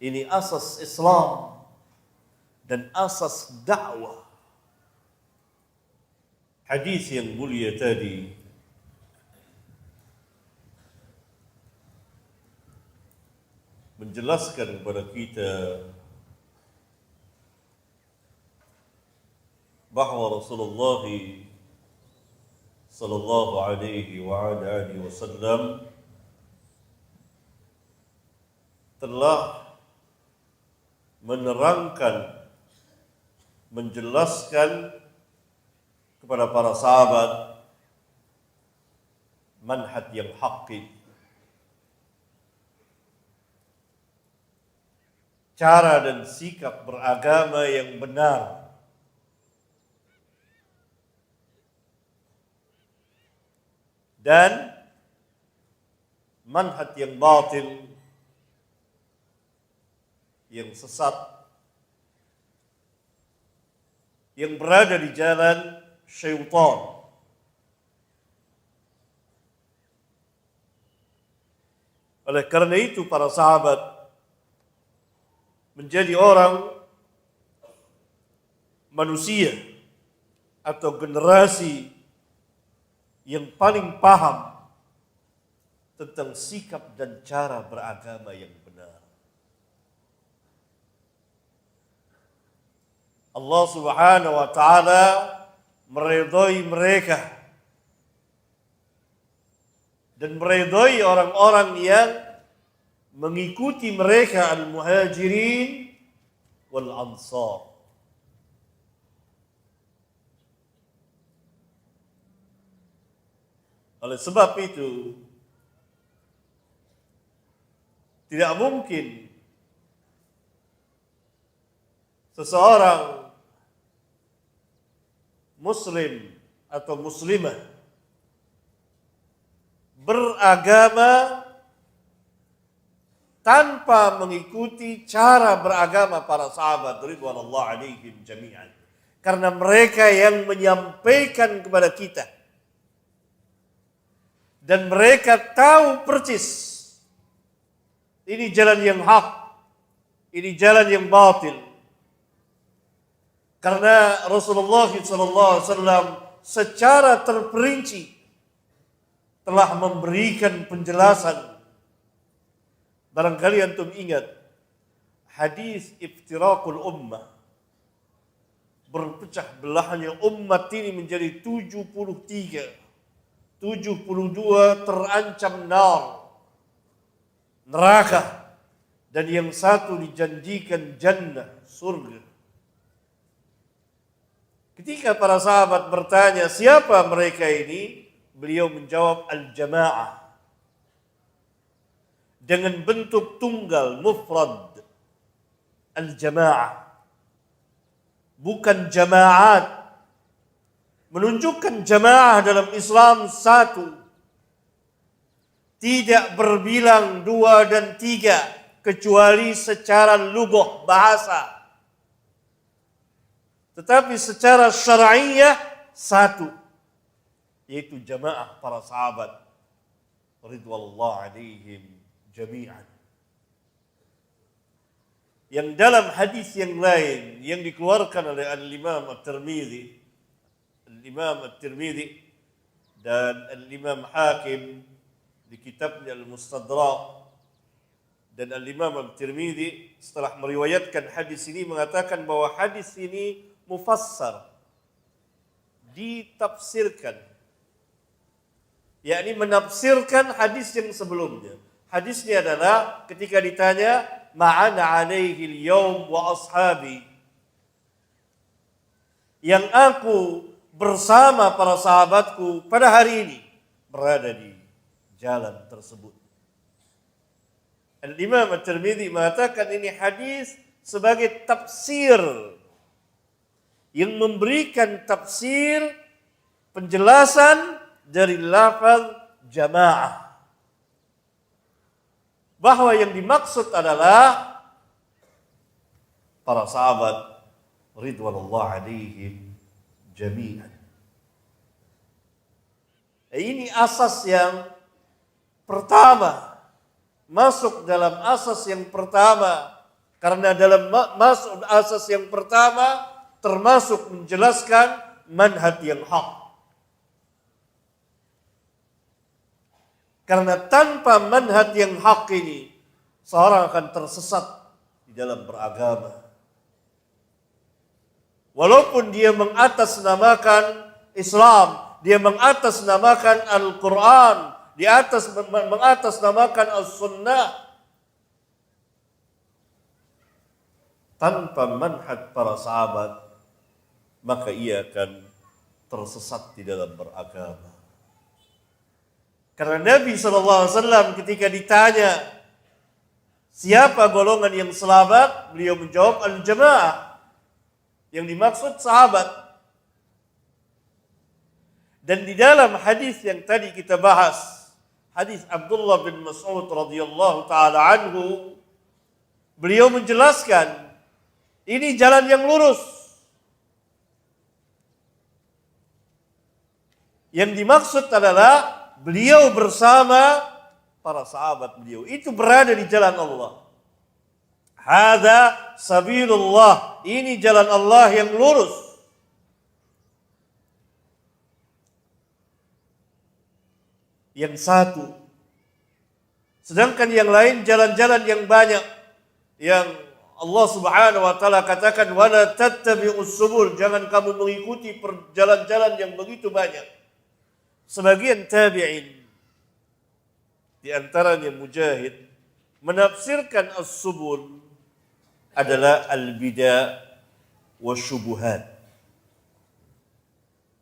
Ini asas Islam dan asas dakwah. Hadis yang mulia tadi menjelaskan kepada kita bahwa Rasulullah sallallahu alaihi wa alihi wasallam telah menerangkan, menjelaskan kepada para sahabat manhaj yang hakiki, cara dan sikap beragama yang benar. Dan manhaj yang batil, yang sesat, yang berada di jalan syaitan. Oleh karena itu para sahabat menjadi orang, manusia atau generasi yang paling paham tentang sikap dan cara beragama yang benar. Allah Subhanahu wa taala meridhai mereka dan meridhai orang-orang yang mengikuti mereka, al-muhajirin wal ansar. Oleh sebab itu, tidak mungkin seseorang muslim atau muslimah beragama tanpa mengikuti cara beragama para sahabat ridwanullah alaihim jami'an. Karena mereka yang menyampaikan kepada kita. Dan mereka tahu persis ini jalan yang hak, ini jalan yang batil. Karena Rasulullah SAW secara terperinci telah memberikan penjelasan. Barangkali antum ingat hadis iftirakul ummah, berpecah belahnya umat ini menjadi 72 terancam neraka, dan yang satu dijanjikan jannah, surga. Ketika para sahabat bertanya siapa mereka ini, beliau menjawab al-jamaah dengan bentuk tunggal mufrad, al-jamaah, bukan jamaat. Menunjukkan jamaah dalam Islam satu, tidak berbilang 2 dan 3 kecuali secara lughah bahasa. Tetapi secara syar'iyah satu, yaitu jamaah para sahabat ridwanullah alaihim jami'an. Yang dalam hadis yang lain yang dikeluarkan oleh Al-Imam At-Tirmidzi, dan Al-Imam Hakim di kitabnya Al-Mustadrak, dan Al-Imam At-Tirmidzi setelah meriwayatkan hadis ini mengatakan bahwa hadis ini mufassar, ditafsirkan, yakni menafsirkan hadis yang sebelumnya. Hadisnya adalah ketika ditanya ma'ana alaihi al-yawm wa ashabi, yang aku bersama para sahabatku pada hari ini berada di jalan tersebut. Al-Imam At-Tirmidzi mengatakan ini hadis sebagai tafsir, yang memberikan tafsir penjelasan dari lafaz jamaah, bahwa yang dimaksud adalah para sahabat ridwanullah alaihim jami'an. Ini asas yang pertama, masuk dalam asas yang pertama, karena dalam masuk asas yang pertama termasuk menjelaskan manhaj yang hak. Karena tanpa manhaj yang hak ini, seorang akan tersesat di dalam beragama. Walaupun dia mengatasnamakan Islam, dia mengatasnamakan Al-Quran, dia mengatasnamakan As-Sunnah, tanpa manhaj para sahabat, maka ia akan tersesat di dalam beragama. Karena Nabi SAW ketika ditanya siapa golongan yang selamat, beliau menjawab al-jamaah, yang dimaksud sahabat. Dan di dalam hadis yang tadi kita bahas, hadis Abdullah bin Mas'ud radhiyallahu taala anhu, beliau menjelaskan ini jalan yang lurus. Yang dimaksud adalah beliau bersama para sahabat beliau itu berada di jalan Allah. Hadza sabilullah, ini jalan Allah yang lurus. Yang satu. Sedangkan yang lain jalan-jalan yang banyak, yang Allah Subhanahu wa taala katakan wala tattabi'us subul, jangan kamu mengikuti jalan-jalan yang begitu banyak. Sebagian tabi'in, di antaranya Mujahid, menafsirkan as-subul adalah al-bida' wa syubuhat.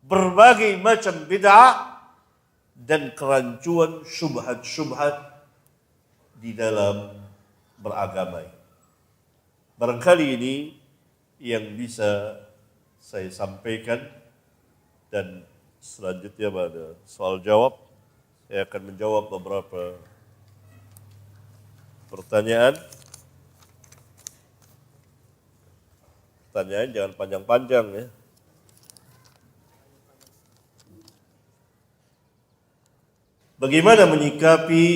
Berbagai macam bid'ah dan kerancuan syubhat-syubhat di dalam beragama. Barangkali ini yang bisa saya sampaikan, dan selanjutnya pada soal jawab saya akan menjawab beberapa Pertanyaan? Pertanyaan jangan panjang-panjang ya. Bagaimana menyikapi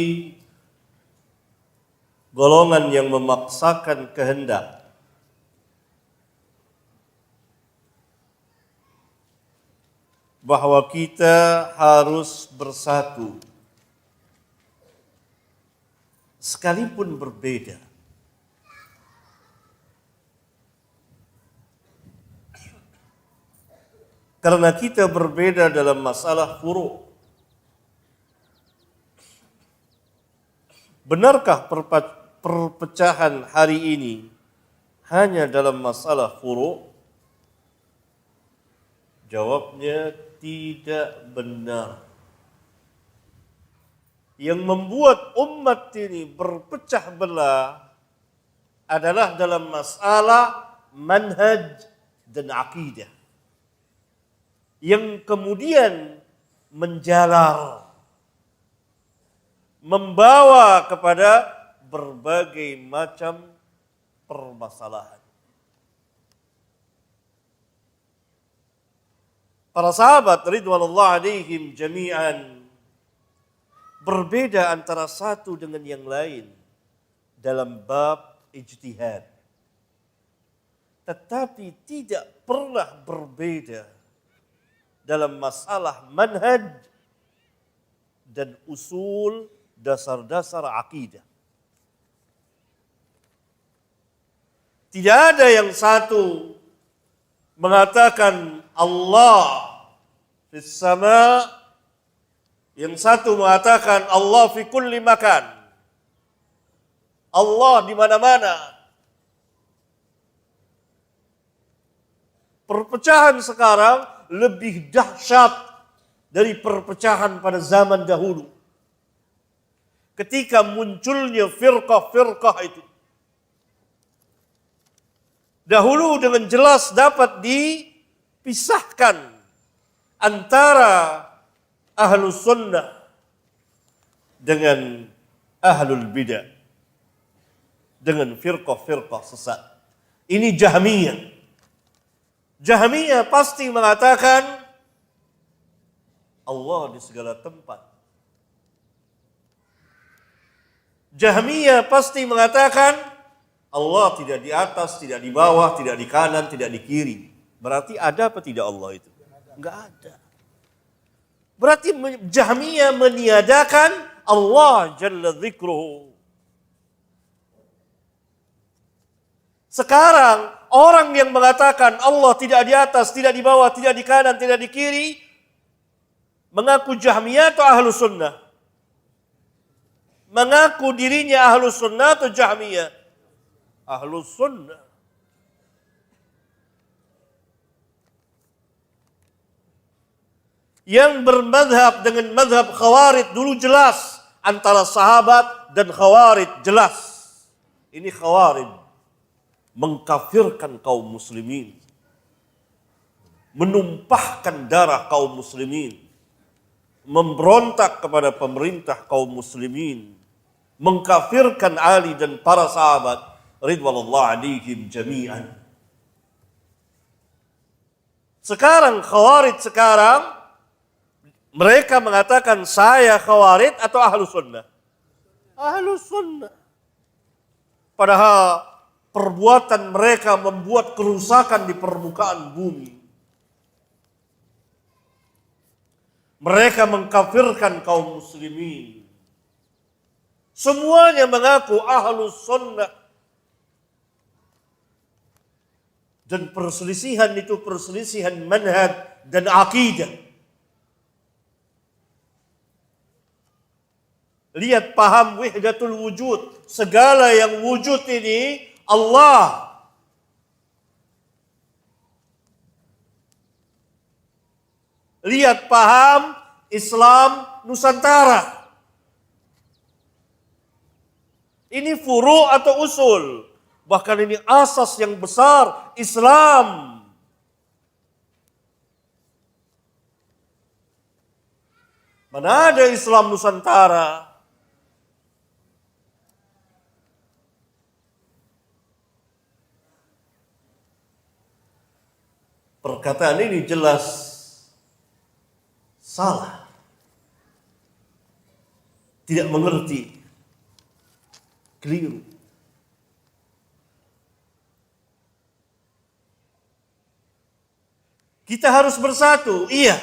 golongan yang memaksakan kehendak bahwa kita harus bersatu sekalipun berbeda? Karena kita berbeda dalam masalah furu'. Benarkah perpecahan hari ini hanya dalam masalah furu'? Jawabnya tidak benar. Yang membuat umat ini berpecah belah adalah dalam masalah manhaj dan akidah, yang kemudian menjalar, membawa kepada berbagai macam permasalahan. Para sahabat ridwanullah alaihim jami'an berbeda antara satu dengan yang lain dalam bab ijtihad, tetapi tidak pernah berbeda dalam masalah manhaj dan usul dasar-dasar akidah. Tidak ada yang satu mengatakan Allah fis sama, yang satu mengatakan Allah fi kulli makan. Allah di mana-mana. Perpecahan sekarang lebih dahsyat dari perpecahan pada zaman dahulu, ketika munculnya firqah-firqah itu. Dahulu dengan jelas dapat dipisahkan antara ahlus sunnah dengan ahlul bidah, dengan firqah-firqah sesat. Ini Jahmiyah. Jahmiyah pasti mengatakan Allah di segala tempat. Jahmiyah pasti mengatakan Allah tidak di atas, tidak di bawah, tidak di kanan, tidak di kiri. Berarti ada apa tidak Allah itu? Enggak ada. Berarti Jahmiyah meniadakan Allah jalla dzikruhu. Sekarang orang yang mengatakan Allah tidak di atas, tidak di bawah, tidak di kanan, tidak di kiri, mengaku Jahmiyah atau Ahlus Sunnah? Mengaku dirinya Ahlus Sunnah atau Jahmiyah? Ahlus Sunnah. Yang bermadhab dengan madhab Khawarij dulu jelas, antara sahabat dan Khawarij jelas. Ini Khawarij mengkafirkan kaum muslimin, menumpahkan darah kaum muslimin, memberontak kepada pemerintah kaum muslimin, mengkafirkan Ali dan para sahabat ridwanullah alaihim jami'an. Sekarang Khawarij mereka mengatakan saya Khawarij atau Ahlus Sunnah? Ahlus Sunnah. Padahal perbuatan mereka membuat kerusakan di permukaan bumi. Mereka mengkafirkan kaum muslimin. Semuanya mengaku Ahlus Sunnah. Dan perselisihan itu perselisihan manhaj dan akidah. Lihat paham wahdatul wujud. Segala yang wujud ini Allah. Lihat paham Islam Nusantara. Ini furu' atau usul. Bahkan ini asas yang besar Islam. Mana ada Islam Nusantara? Perkataan ini jelas salah. Tidak mengerti. Keliru. Kita harus bersatu, iya.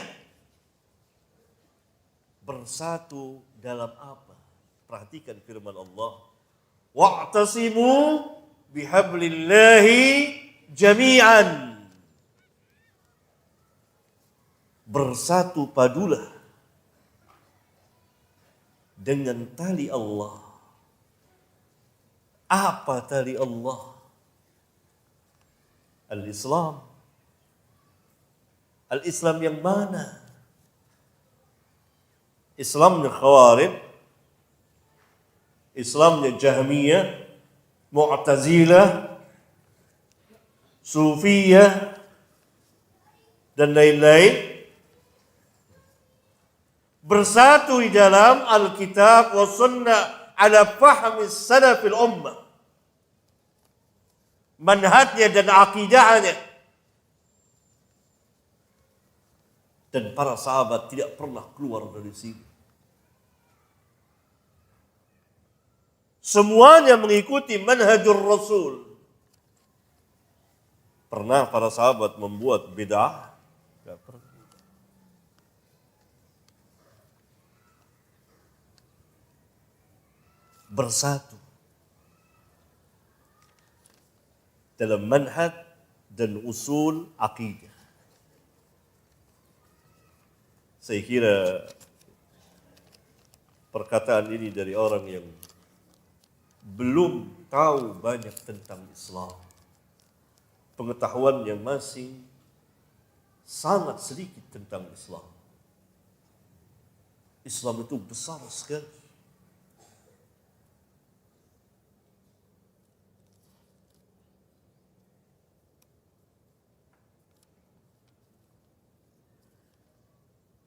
Bersatu dalam apa? Perhatikan firman Allah. Wa'tasimu bihablillahi jami'an. Bersatu padulah dengan tali Allah. Apa tali Allah? Al-Islam. Al-Islam yang mana? Islamnya Khawarij, Islamnya Jahmiyah, Mu'tazilah, Sufiyah, dan lain-lain. Bersatu di dalam Alkitab wa Sunnah ala fahmi salafil ummah. Manhajnya dan akidahnya. Dan para sahabat tidak pernah keluar dari sini. Semuanya mengikuti manhajur Rasul. Pernah para sahabat membuat bid'ah? Tidak pernah. Bersatu dalam manhaj dan usul akidah. Saya kira perkataan ini dari orang yang belum tahu banyak tentang Islam. Pengetahuannya masih sangat sedikit tentang Islam. Islam itu besar sekali.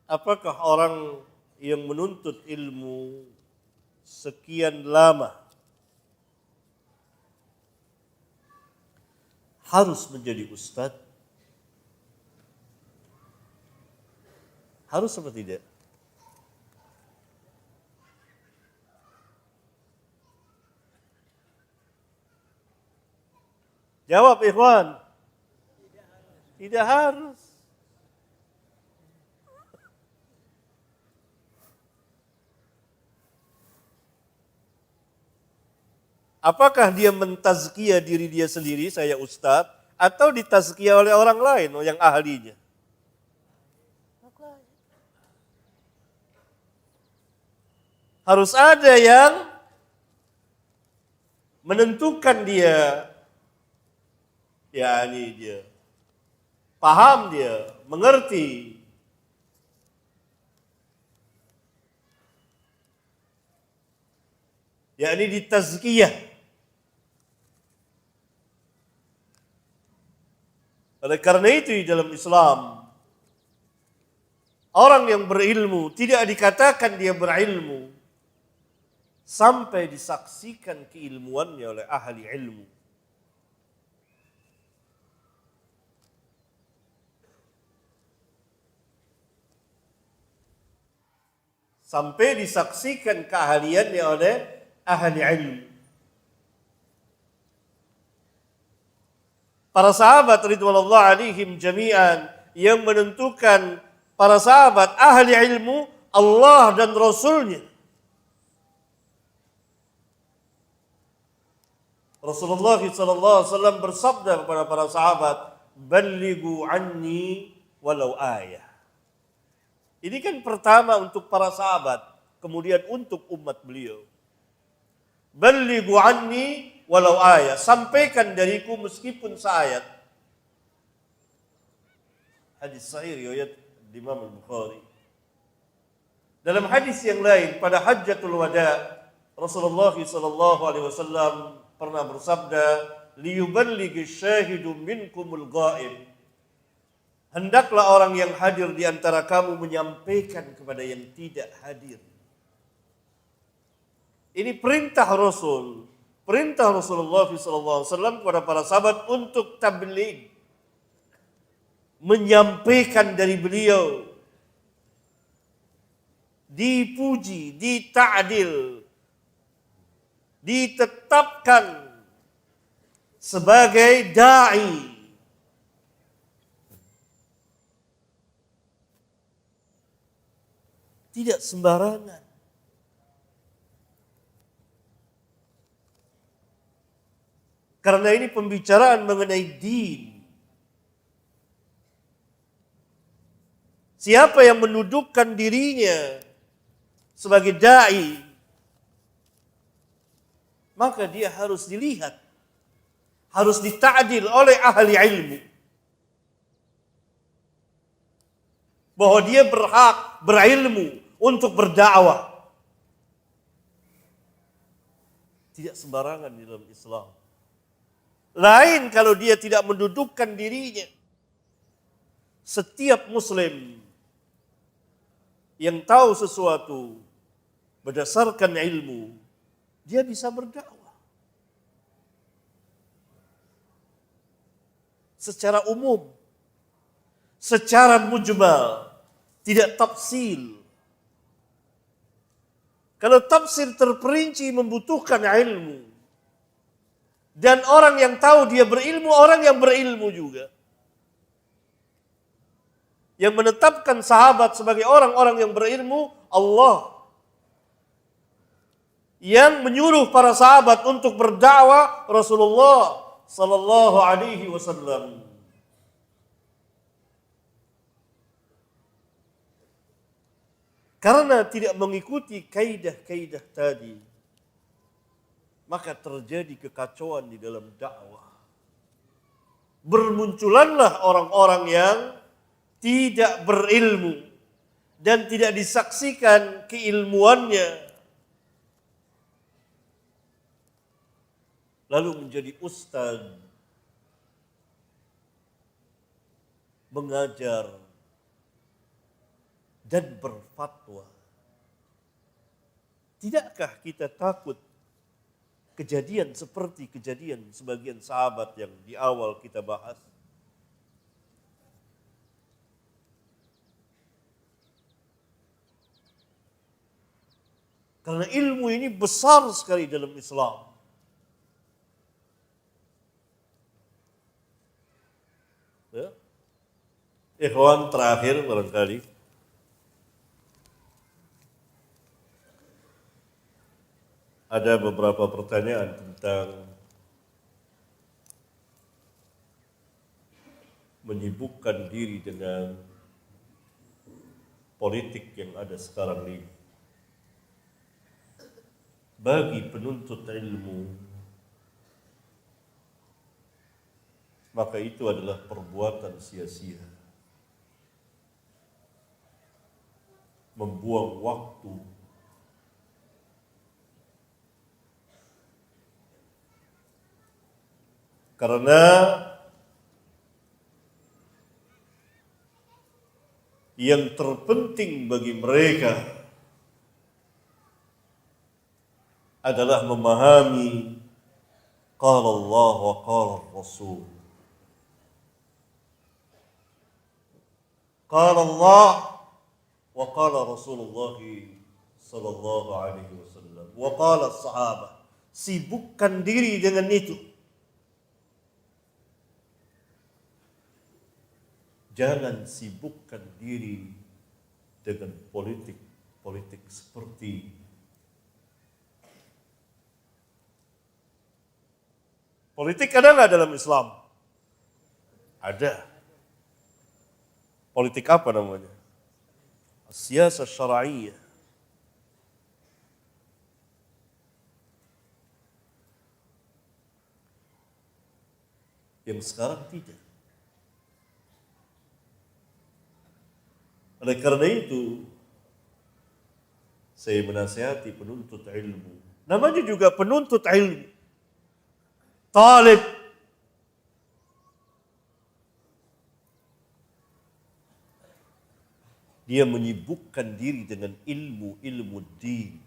Apakah orang yang menuntut ilmu sekian lama harus menjadi ustadz? Harus atau tidak? Jawab ikhwan. Tidak harus. Apakah dia mentazkiyah diri dia sendiri, saya ustadz, atau ditazkiyah oleh orang lain yang ahlinya? Harus ada yang menentukan dia, yakni dia paham, dia mengerti. Yakni ditazkiyah. Oleh karena itu di dalam Islam, orang yang berilmu tidak dikatakan dia berilmu sampai disaksikan keilmuannya oleh ahli ilmu. Sampai disaksikan keahliannya oleh ahli ilmu. Para sahabat ridwanullah alaihim jami'an yang menentukan para sahabat ahli ilmu Allah dan Rasulnya. Rasulullah SAW bersabda kepada para sahabat, "Ballighu anni walau ayah." Ini kan pertama untuk para sahabat, kemudian untuk umat beliau. Ballighu anni walau ayat, sampaikan dariku meskipun seayat. Hadis sahih riwayat Imam Al-Bukhari. Dalam hadis yang lain pada Hajjatul Wada, Rasulullah SAW pernah bersabda, "Liyuballighi syahidu minkumul ghaib." Hendaklah orang yang hadir di antara kamu menyampaikan kepada yang tidak hadir. Ini perintah Rasul. Perintah Rasulullah SAW kepada para sahabat untuk tabligh. menyampaikan dari beliau, dipuji, dita'dil, ditetapkan sebagai da'i. Tidak sembarangan. Karena ini pembicaraan mengenai din. Siapa yang menudukkan dirinya sebagai da'i, maka dia harus dilihat, harus dita'dil oleh ahli ilmu, bahwa dia berhak berilmu untuk berdakwah. Tidak sembarangan di dalam Islam. Lain kalau dia tidak mendudukkan dirinya. Setiap muslim yang tahu sesuatu berdasarkan ilmu, dia bisa berdakwah secara umum, secara mujmal, tidak tafsil. Kalau tafsir terperinci membutuhkan ilmu, dan orang yang tahu dia berilmu, orang yang berilmu juga. Yang menetapkan sahabat sebagai orang-orang yang berilmu, Allah. Yang menyuruh para sahabat untuk berdakwah, Rasulullah sallallahu alaihi wasallam. Karena tidak mengikuti kaidah-kaidah tadi, maka terjadi kekacauan di dalam dakwah. Bermunculanlah orang-orang yang tidak berilmu dan tidak disaksikan keilmuannya, lalu menjadi ustaz, mengajar dan berfatwa. Tidakkah kita takut kejadian seperti kejadian sebagian sahabat yang di awal kita bahas? Karena ilmu ini besar sekali dalam Islam. Ya. Ikhwan, terakhir barangkali. Ada beberapa pertanyaan tentang menyibukkan diri dengan politik yang ada sekarang ini. Bagi penuntut ilmu, maka itu adalah perbuatan sia-sia, membuang waktu, karena yang terpenting bagi mereka adalah memahami qala Allah wa qala Rasul. Qala Allah wa qala Rasulullah sallallahu alaihi wasallam wa qala sahabat. Sibukkan diri dengan itu. Jangan sibukkan diri dengan politik seperti politik. Ada nggak dalam Islam? Ada. Politik apa namanya? Siyasah syar'iyah. Yang sekarang tidak. Oleh karena itu, saya menasihati penuntut ilmu. Namanya juga penuntut ilmu. Talib. Dia menyibukkan diri dengan ilmu din.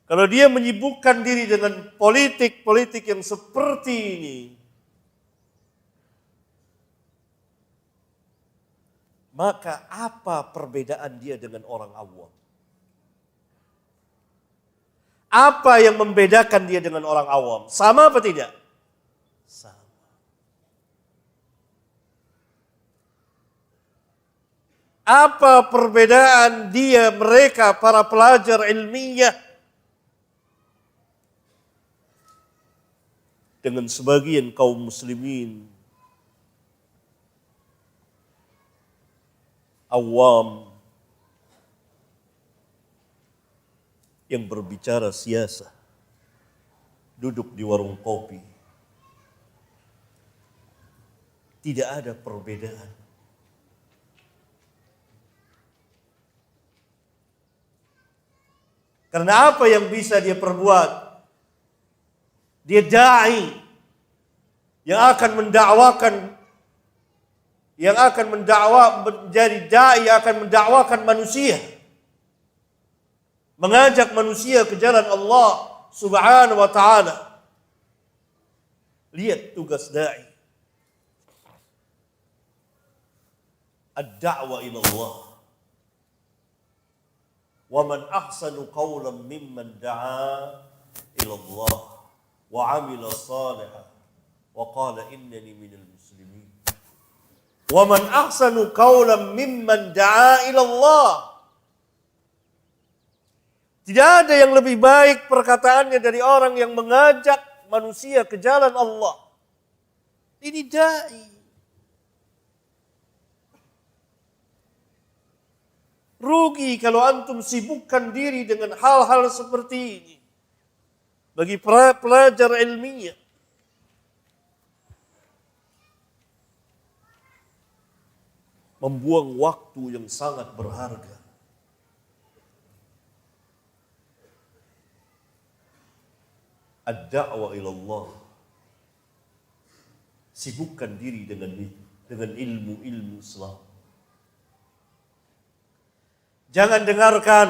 Kalau dia menyibukkan diri dengan politik yang seperti ini, maka apa perbedaan dia dengan orang awam? Apa yang membedakan dia dengan orang awam? Sama apa tidak? Sama. Apa perbedaan dia, mereka, para pelajar ilmiah dengan sebagian kaum muslimin awam yang berbicara siasa, duduk di warung kopi? Tidak ada perbedaan. Karena apa yang bisa dia perbuat? Dia dai yang akan mendakwakan, menjadi dai yang akan mendakwakan manusia, mengajak manusia ke jalan Allah Subhanahu wa taala. Lihat tugas dai. Ad-da'wa ila Allah. Wa man ahsanu qawlan mimman da'a ila Allah wa 'amila shalihan wa qala innani minal muslimin. Wa man ahsanu qawlan mimman da'a ila Allah. Tidak ada yang lebih baik perkataannya dari orang yang mengajak manusia ke jalan Allah. Ini dai. Rugi kalau antum sibukkan diri dengan hal-hal seperti ini. Bagi pelajar ilmiah, membuang waktu yang sangat berharga. Ad-da'wa ila Allah. Sibukkan diri dengan ilmu-ilmu Islam. Jangan dengarkan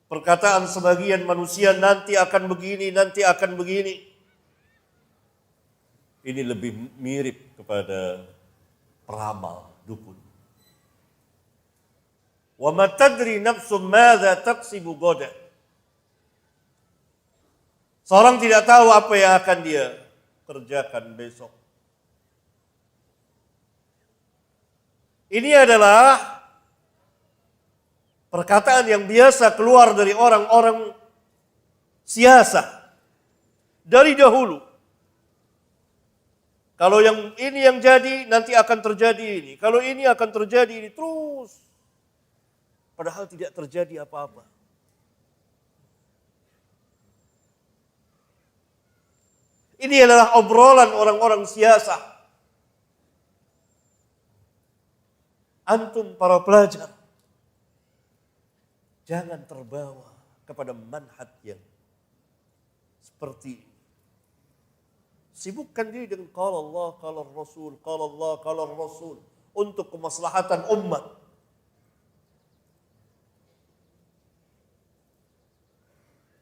perkataan sebagian manusia, nanti akan begini, nanti akan begini. Ini lebih mirip kepada peramal, dukun. Wa ma tadri nafsum madza taksibu ghadan. Seorang tidak tahu apa yang akan dia kerjakan besok. Ini adalah perkataan yang biasa keluar dari orang-orang siasa dari dahulu. Kalau yang ini yang jadi, nanti akan terjadi ini. Kalau ini akan terjadi ini, terus. Padahal tidak terjadi apa-apa. Ini adalah obrolan orang-orang siasa. Antum para pelajar, jangan terbawa kepada manhaj yang seperti ini. Sibukkan diri dengan qala Allah, qala Rasul, qala Allah, qala Rasul untuk kemaslahatan umat.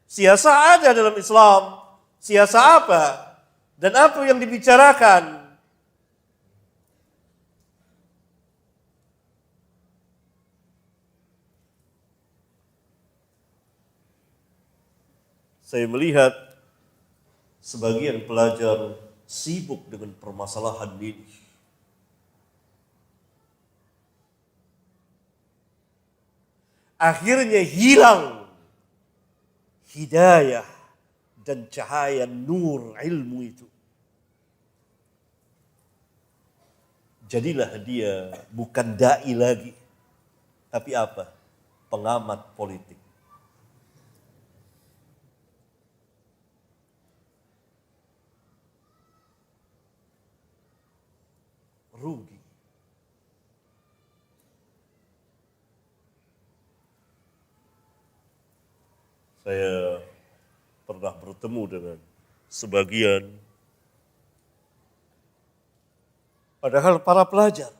Siasa ada dalam Islam. Siasa apa? Dan apa yang dibicarakan? Saya melihat sebagian pelajar sibuk dengan permasalahan ini. Akhirnya hilang hidayah dan cahaya nur ilmu itu. Jadilah dia bukan dai lagi, tapi apa? Pengamat politik. Rugi. Saya pernah bertemu dengan sebagian, padahal para pelajar,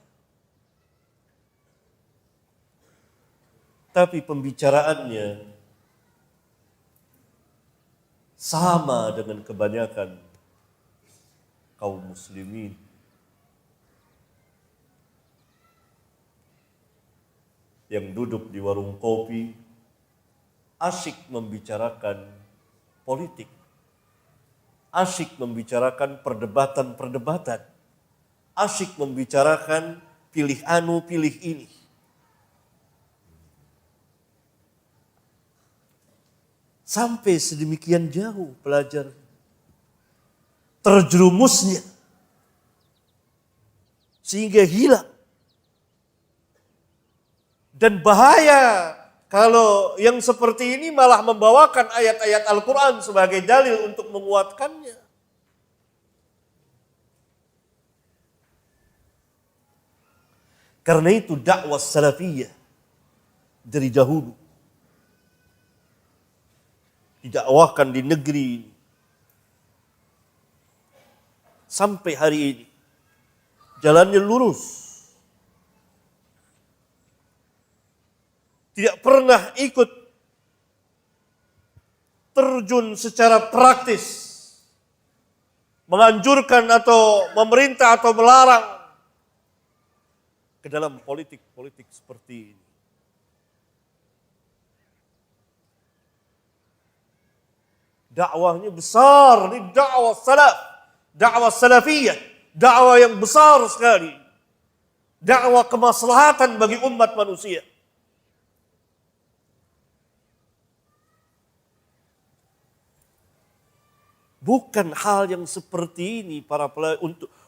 tapi pembicaraannya sama dengan kebanyakan kaum muslimin. yang duduk di warung kopi asyik membicarakan politik, asyik membicarakan perdebatan-perdebatan, asyik membicarakan pilih anu, pilih ini. Sampai sedemikian jauh pelajar terjerumusnya sehingga hilang. Dan bahaya kalau yang seperti ini malah membawakan ayat-ayat Al-Quran sebagai dalil untuk menguatkannya. Karena itu dakwah salafiyah dari dahulu didakwahkan di negeri ini sampai hari ini jalannya lurus. Tidak pernah ikut terjun secara praktis menganjurkan atau memerintah atau melarang ke dalam politik-politik seperti ini. Dakwahnya besar, ini dakwah salaf, dakwah salafiyah, dakwah yang besar sekali. Dakwah kemaslahatan bagi umat manusia. Bukan hal yang seperti ini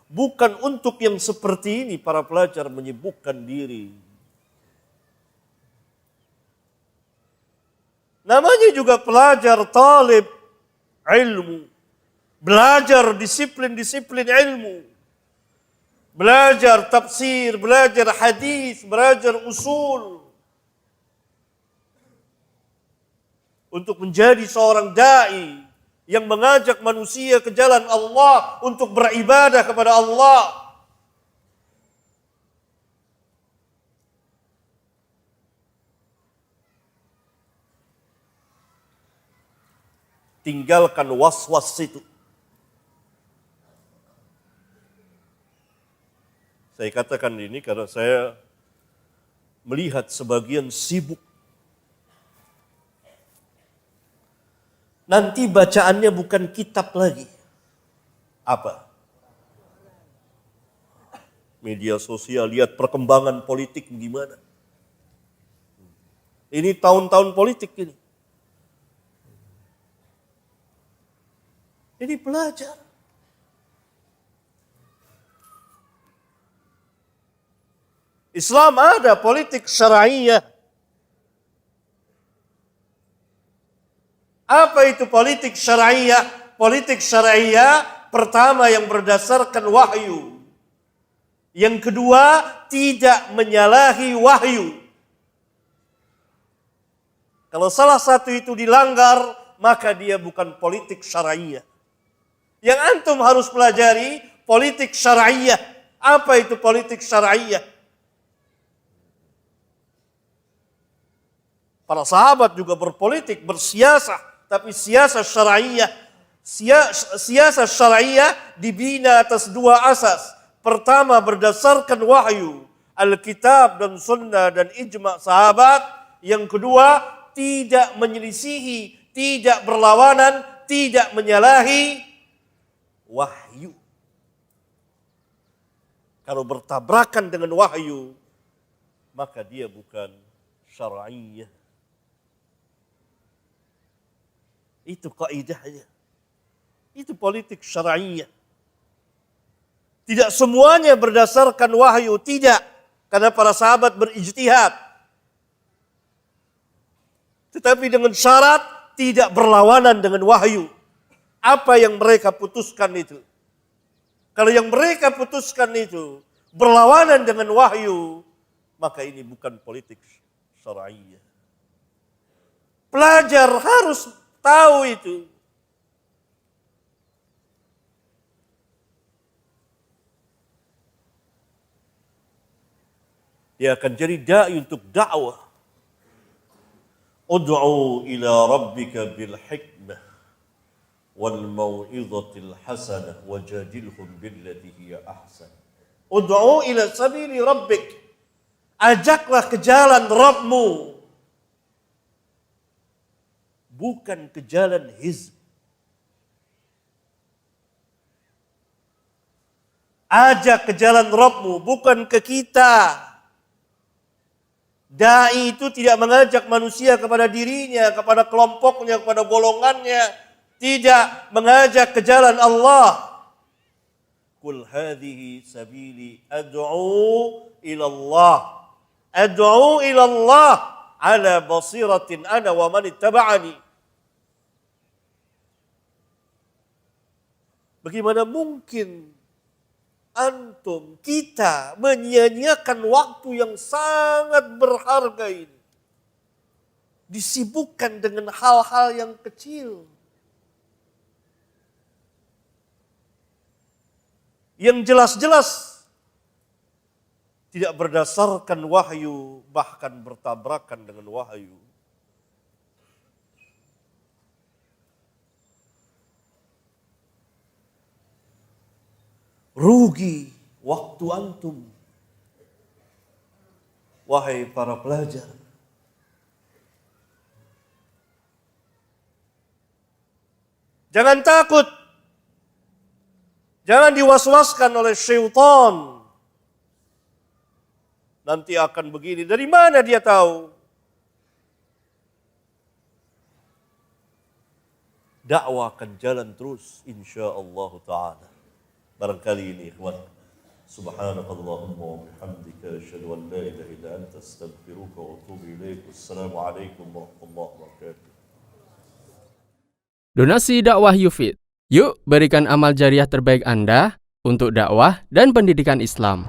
bukan untuk yang seperti ini para pelajar menyibukkan diri. Namanya juga pelajar talib ilmu, belajar disiplin-disiplin ilmu, belajar tafsir, belajar hadis, belajar usul, untuk menjadi seorang dai yang mengajak manusia ke jalan Allah untuk beribadah kepada Allah. Tinggalkan was-was itu. Saya katakan ini karena saya melihat sebagian sibuk. Nanti bacaannya bukan kitab lagi. Apa? Media sosial, lihat perkembangan politik gimana. Ini tahun-tahun politik ini. Ini pelajar. Islam ada politik syariah. Apa itu politik syariah? Politik syariah pertama yang berdasarkan wahyu. Yang kedua, tidak menyalahi wahyu. Kalau salah satu itu dilanggar, maka dia bukan politik syariah. Yang antum harus pelajari politik syariah. Apa itu politik syariah? Para sahabat juga berpolitik, bersiasah. Tapi siasah syariah dibina atas dua asas. Pertama berdasarkan wahyu, Alkitab dan Sunnah dan ijma' sahabat. Yang kedua tidak menyelisihi, tidak berlawanan, tidak menyalahi wahyu. Kalau bertabrakan dengan wahyu, maka dia bukan syariah. Itu kaidahnya. Itu politik syariah. Tidak semuanya berdasarkan wahyu, tidak. Karena para sahabat berijtihad. Tetapi dengan syarat tidak berlawanan dengan wahyu. Apa yang mereka putuskan itu. Kalau yang mereka putuskan itu berlawanan dengan wahyu, maka ini bukan politik syariah. Pelajar harus tahu itu. Dia akan jadi dai untuk dakwah. Ud'u ila rabbika bil hikmah wal mau'izatil hasanah wajadilhum billati hiya ahsan. Ud'u ila sabili rabbik. Ajaklah ke jalan Rabbmu, bukan ke jalan hizb. Ajak ke jalan Rabbmu, bukan ke kita. Dai itu tidak mengajak manusia kepada dirinya, kepada kelompoknya, kepada golongannya. Tidak, mengajak ke jalan Allah. Qul hadhihi sabili ad'u ila Allah. Ad'u ila Allah ala basiratin ana wa man ittaba'ani. Bagaimana mungkin antum, kita menyia-nyiakan waktu yang sangat berharga ini, disibukkan dengan hal-hal yang kecil, yang jelas-jelas tidak berdasarkan wahyu, bahkan bertabrakan dengan wahyu. Rugi waktu antum, wahai para pelajar. Jangan takut, jangan diwaswaskan oleh syaitan. Nanti akan begini, dari mana dia tahu? Dakwah akan jalan terus insyaallah ta'ala. Barangkali ini ikhwan. Subhanakallahumma wa bihamdika asyhadu an la ilaha illa anta astaghfiruka wa atubu ilaik. Wassalamualaikum warahmatullahi wabarakatuh. Donasi dakwah Yufid. Yuk berikan amal jariah terbaik Anda untuk dakwah dan pendidikan Islam.